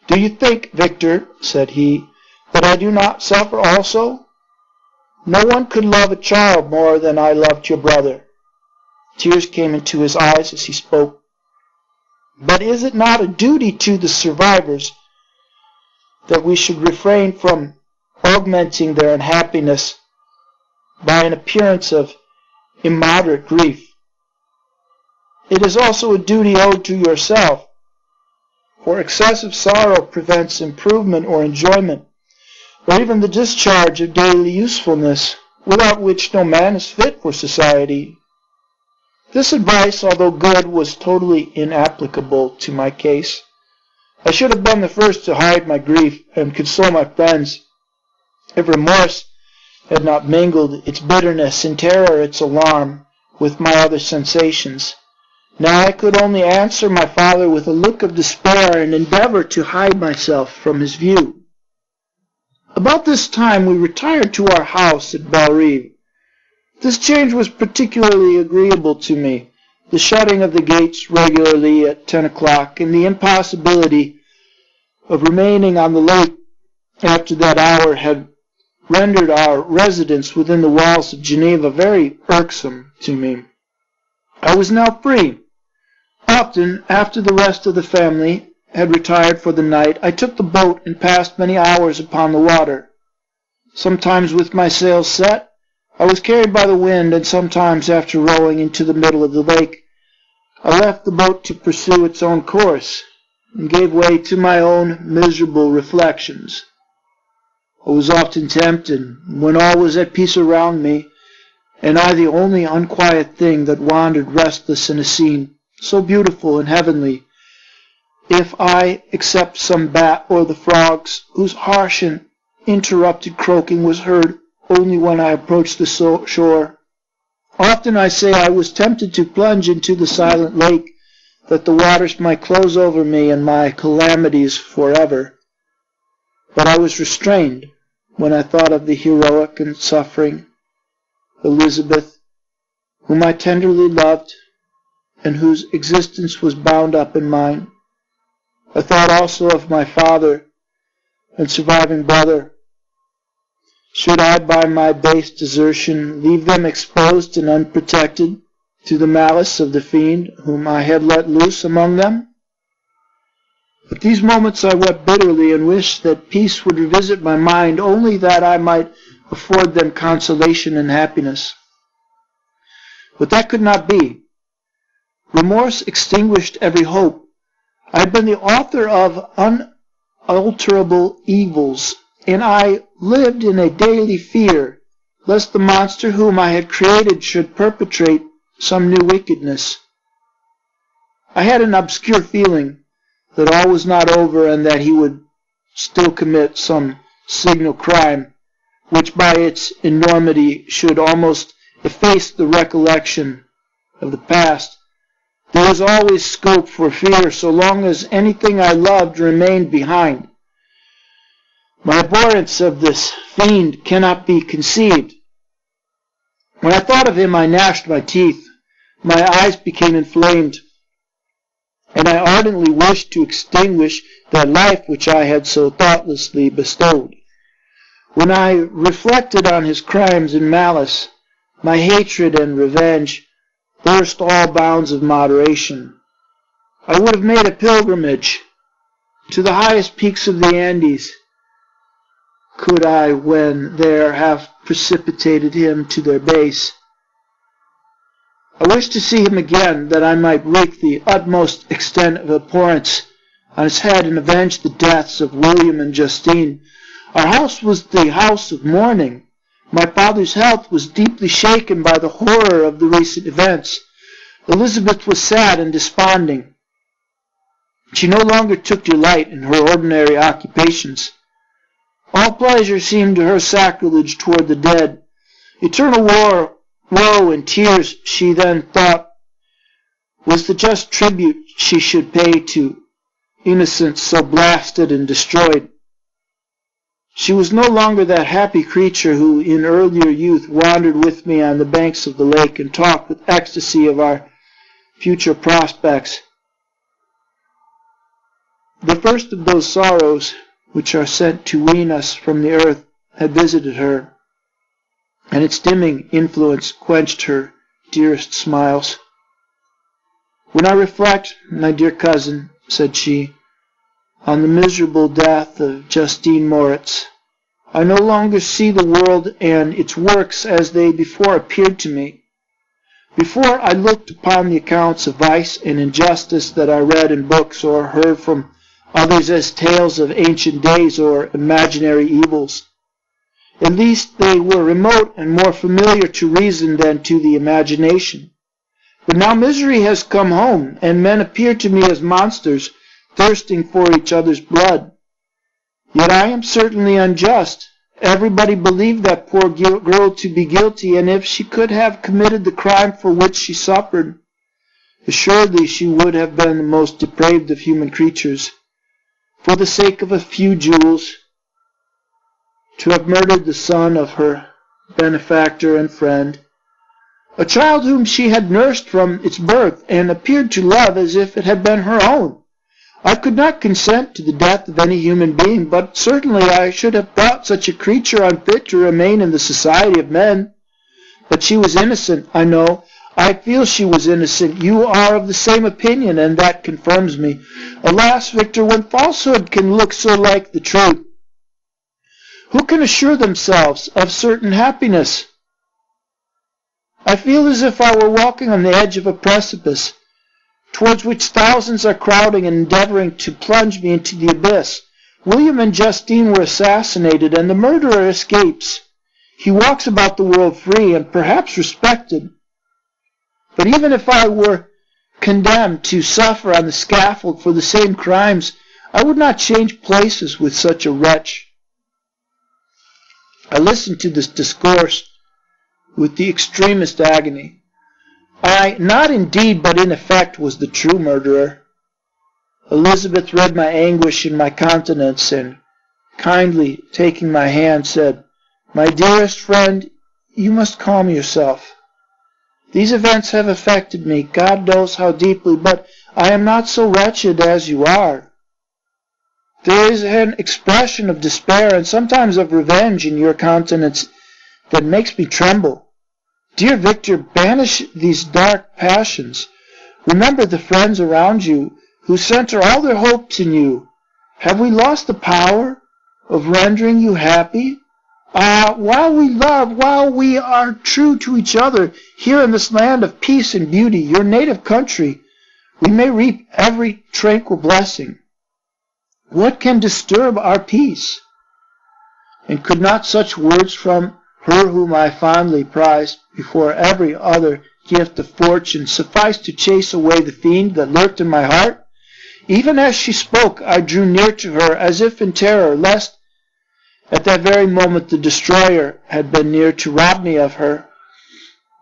"Do you think, Victor," said he, "that I do not suffer also? No one could love a child more than I loved your brother." Tears came into his eyes as he spoke. "But is it not a duty to the survivors that we should refrain from augmenting their unhappiness by an appearance of immoderate grief? It is also a duty owed to yourself, for excessive sorrow prevents improvement or enjoyment, or even the discharge of daily usefulness, without which no man is fit for society." This advice, although good, was totally inapplicable to my case. I should have been the first to hide my grief and console my friends, if remorse had not mingled its bitterness and terror, its alarm, with my other sensations. Now I could only answer my father with a look of despair and endeavor to hide myself from his view. About this time we retired to our house at Bellerive. This change was particularly agreeable to me. The shutting of the gates regularly at 10 o'clock and the impossibility of remaining on the lake after that hour had rendered our residence within the walls of Geneva very irksome to me. I was now free. Often, after the rest of the family had retired for the night, I took the boat and passed many hours upon the water. Sometimes with my sails set, I was carried by the wind, and sometimes after rowing into the middle of the lake, I left the boat to pursue its own course, and gave way to my own miserable reflections. I was often tempted, when all was at peace around me, and I the only unquiet thing that wandered restless in a scene so beautiful and heavenly, if I except some bat or the frogs, whose harsh and interrupted croaking was heard only when I approached the shore. Often, I say, I was tempted to plunge into the silent lake, that the waters might close over me and my calamities forever. But I was restrained when I thought of the heroic and suffering Elizabeth, whom I tenderly loved, and whose existence was bound up in mine. I thought also of my father and surviving brother. Should I, by my base desertion, leave them exposed and unprotected to the malice of the fiend whom I had let loose among them? At these moments I wept bitterly and wished that peace would revisit my mind, only that I might afford them consolation and happiness. But that could not be. Remorse extinguished every hope. I had been the author of unalterable evils, and I lived in a daily fear lest the monster whom I had created should perpetrate some new wickedness. I had an obscure feeling that all was not over and that he would still commit some signal crime, which by its enormity should almost efface the recollection of the past. There was always scope for fear so long as anything I loved remained behind. My abhorrence of this fiend cannot be conceived. When I thought of him, I gnashed my teeth. My eyes became inflamed, and I ardently wished to extinguish that life which I had so thoughtlessly bestowed. When I reflected on his crimes and malice, my hatred and revenge burst all bounds of moderation. I would have made a pilgrimage to the highest peaks of the Andes, could I, when there, have precipitated him to their base. I wished to see him again, that I might wreak the utmost extent of abhorrence on his head and avenge the deaths of William and Justine. Our house was the house of mourning. My father's health was deeply shaken by the horror of the recent events. Elizabeth was sad and desponding. She no longer took delight in her ordinary occupations. All pleasure seemed to her sacrilege toward the dead. Eternal woe and tears, she then thought, was the just tribute she should pay to innocence so blasted and destroyed. She was no longer that happy creature who in earlier youth wandered with me on the banks of the lake and talked with ecstasy of our future prospects. The first of those sorrows which are sent to wean us from the earth had visited her, and its dimming influence quenched her dearest smiles. When I reflect, my dear cousin, said she, on the miserable death of Justine Moritz, I no longer see the world and its works as they before appeared to me. Before I looked upon the accounts of vice and injustice that I read in books or heard from others as tales of ancient days or imaginary evils. At least they were remote and more familiar to reason than to the imagination. But now misery has come home, and men appear to me as monsters, thirsting for each other's blood. Yet I am certainly unjust. Everybody believed that poor girl to be guilty, and if she could have committed the crime for which she suffered, Assuredly she would have been the most depraved of human creatures, for the sake of a few jewels, to have murdered the son of her benefactor and friend, a child whom she had nursed from its birth and appeared to love as if it had been her own. I could not consent to the death of any human being, but certainly I should have thought such a creature unfit to remain in the society of men. But she was innocent, I know. I feel she was innocent. You are of the same opinion, and that confirms me. Alas, Victor, when falsehood can look so like the truth, who can assure themselves of certain happiness? I feel as if I were walking on the edge of a precipice, towards which thousands are crowding and endeavoring to plunge me into the abyss. William and Justine were assassinated, and the murderer escapes. He walks about the world free and perhaps respected. But even if I were condemned to suffer on the scaffold for the same crimes, I would not change places with such a wretch. I listened to this discourse with the extremest agony. I, not in deed but in effect, was the true murderer. Elizabeth read my anguish in my countenance, and kindly taking my hand, said, "My dearest friend, you must calm yourself. These events have affected me, God knows how deeply, but I am not so wretched as you are. There is an expression of despair and sometimes of revenge in your countenance that makes me tremble. Dear Victor, banish these dark passions. Remember the friends around you who center all their hopes in you. Have we lost the power of rendering you happy? While we love, while we are true to each other, here in this land of peace and beauty, your native country, we may reap every tranquil blessing. What can disturb our peace?" And could not such words from her whom I fondly prized before every other gift of fortune suffice to chase away the fiend that lurked in my heart? Even as she spoke, I drew near to her as if in terror, lest at that very moment the destroyer had been near to rob me of her.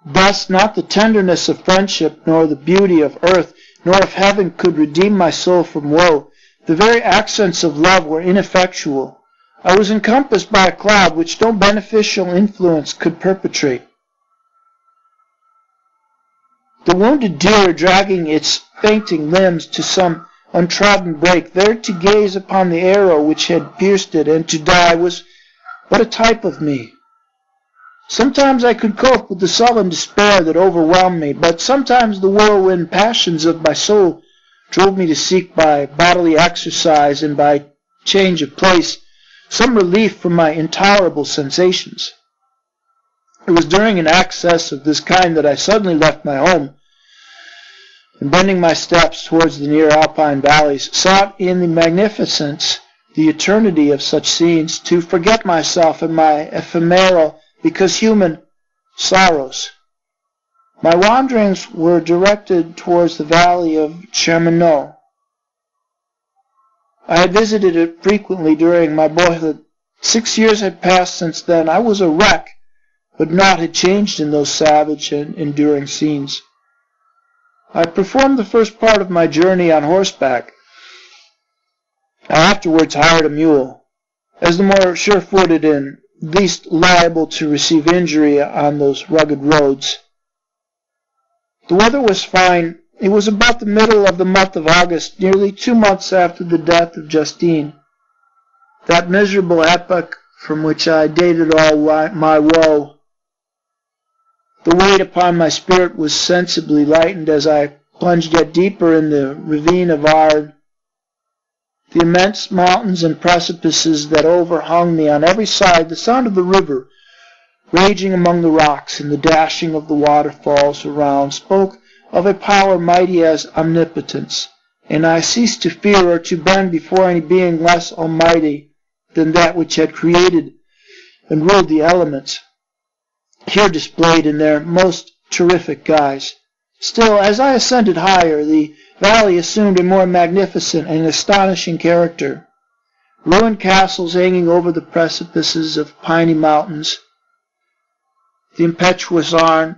Thus not the tenderness of friendship, nor the beauty of earth, nor of heaven could redeem my soul from woe. The very accents of love were ineffectual. I was encompassed by a cloud which no beneficial influence could perpetrate. The wounded deer dragging its fainting limbs to some untrodden brake, there to gaze upon the arrow which had pierced it and to die, was but a type of me. Sometimes I could cope with the sullen despair that overwhelmed me, but sometimes the whirlwind passions of my soul drove me to seek by bodily exercise and by change of place some relief from my intolerable sensations. It was during an access of this kind that I suddenly left my home, and bending my steps towards the near alpine valleys, sought in the magnificence, the eternity of such scenes, to forget myself and my ephemeral, because human, sorrows. My wanderings were directed towards the valley of Chamonix. I had visited it frequently during my boyhood. 6 years had passed since then. I was a wreck, but naught had changed in those savage and enduring scenes. I performed the first part of my journey on horseback. I afterwards hired a mule, as the more sure-footed and least liable to receive injury on those rugged roads. The weather was fine. It was about the middle of the month of August, nearly 2 months after the death of Justine, that miserable epoch from which I dated all my woe. The weight upon my spirit was sensibly lightened as I plunged yet deeper in the ravine of Arve. The immense mountains and precipices that overhung me on every side, the sound of the river raging among the rocks, and the dashing of the waterfalls around spoke of a power mighty as omnipotence, and I ceased to fear or to bend before any being less almighty than that which had created and ruled the elements, here displayed in their most terrific guise. Still, as I ascended higher, the valley assumed a more magnificent and astonishing character. Ruined castles hanging over the precipices of piny mountains, the impetuous Arno,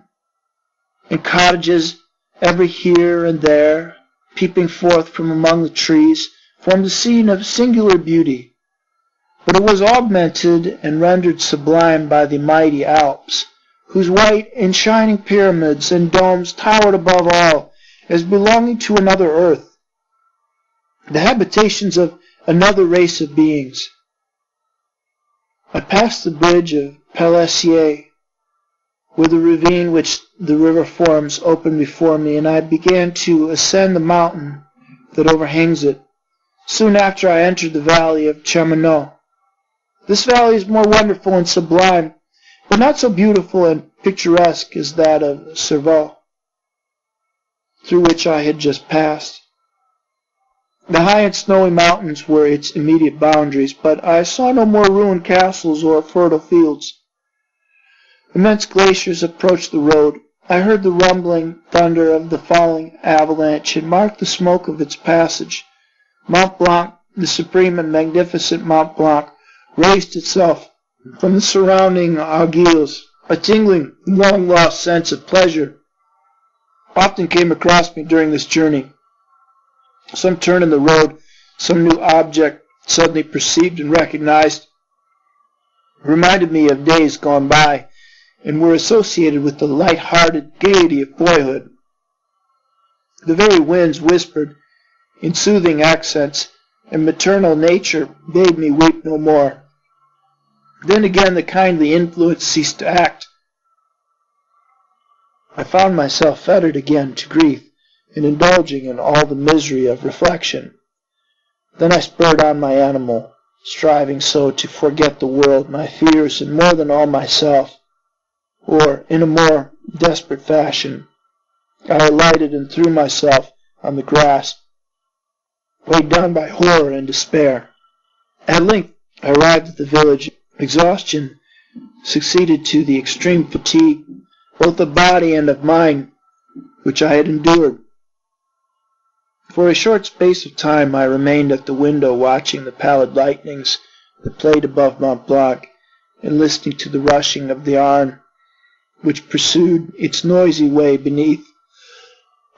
and cottages every here and there, peeping forth from among the trees, formed a scene of singular beauty. But it was augmented and rendered sublime by the mighty Alps, whose white and shining pyramids and domes towered above all as belonging to another earth, the habitations of another race of beings. I passed the bridge of Pellessier, where the ravine which the river forms opened before me, and I began to ascend the mountain that overhangs it. Soon after I entered the valley of Chamonix. This valley is more wonderful and sublime, but not so beautiful and picturesque as that of Cerveau, through which I had just passed. The high and snowy mountains were its immediate boundaries, but I saw no more ruined castles or fertile fields. Immense glaciers approached the road. I heard the rumbling thunder of the falling avalanche and marked the smoke of its passage. Mont Blanc, the supreme and magnificent Mont Blanc, raised itself from the surrounding aiguilles. A tingling, long-lost sense of pleasure often came across me during this journey. Some turn in the road, some new object suddenly perceived and recognized, reminded me of days gone by, and were associated with the light-hearted gaiety of boyhood. The very winds whispered in soothing accents, and maternal nature bade me weep no more. Then again the kindly influence ceased to act. I found myself fettered again to grief, and indulging in all the misery of reflection. Then I spurred on my animal, striving so to forget the world, my fears, and more than all myself. Or, in a more desperate fashion, I alighted and threw myself on the grass, weighed down by horror and despair. At length I arrived at the village. Exhaustion succeeded to the extreme fatigue, both of body and of mind, which I had endured. For a short space of time I remained at the window watching the pallid lightnings that played above Mont Blanc, and listening to the rushing of the Arno, which pursued its noisy way beneath.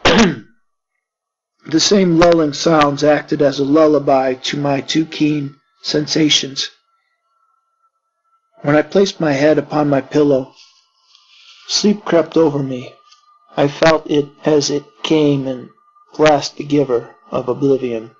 The same lulling sounds acted as a lullaby to my too keen sensations. When I placed my head upon my pillow, sleep crept over me. I felt it as it came and blessed the giver of oblivion.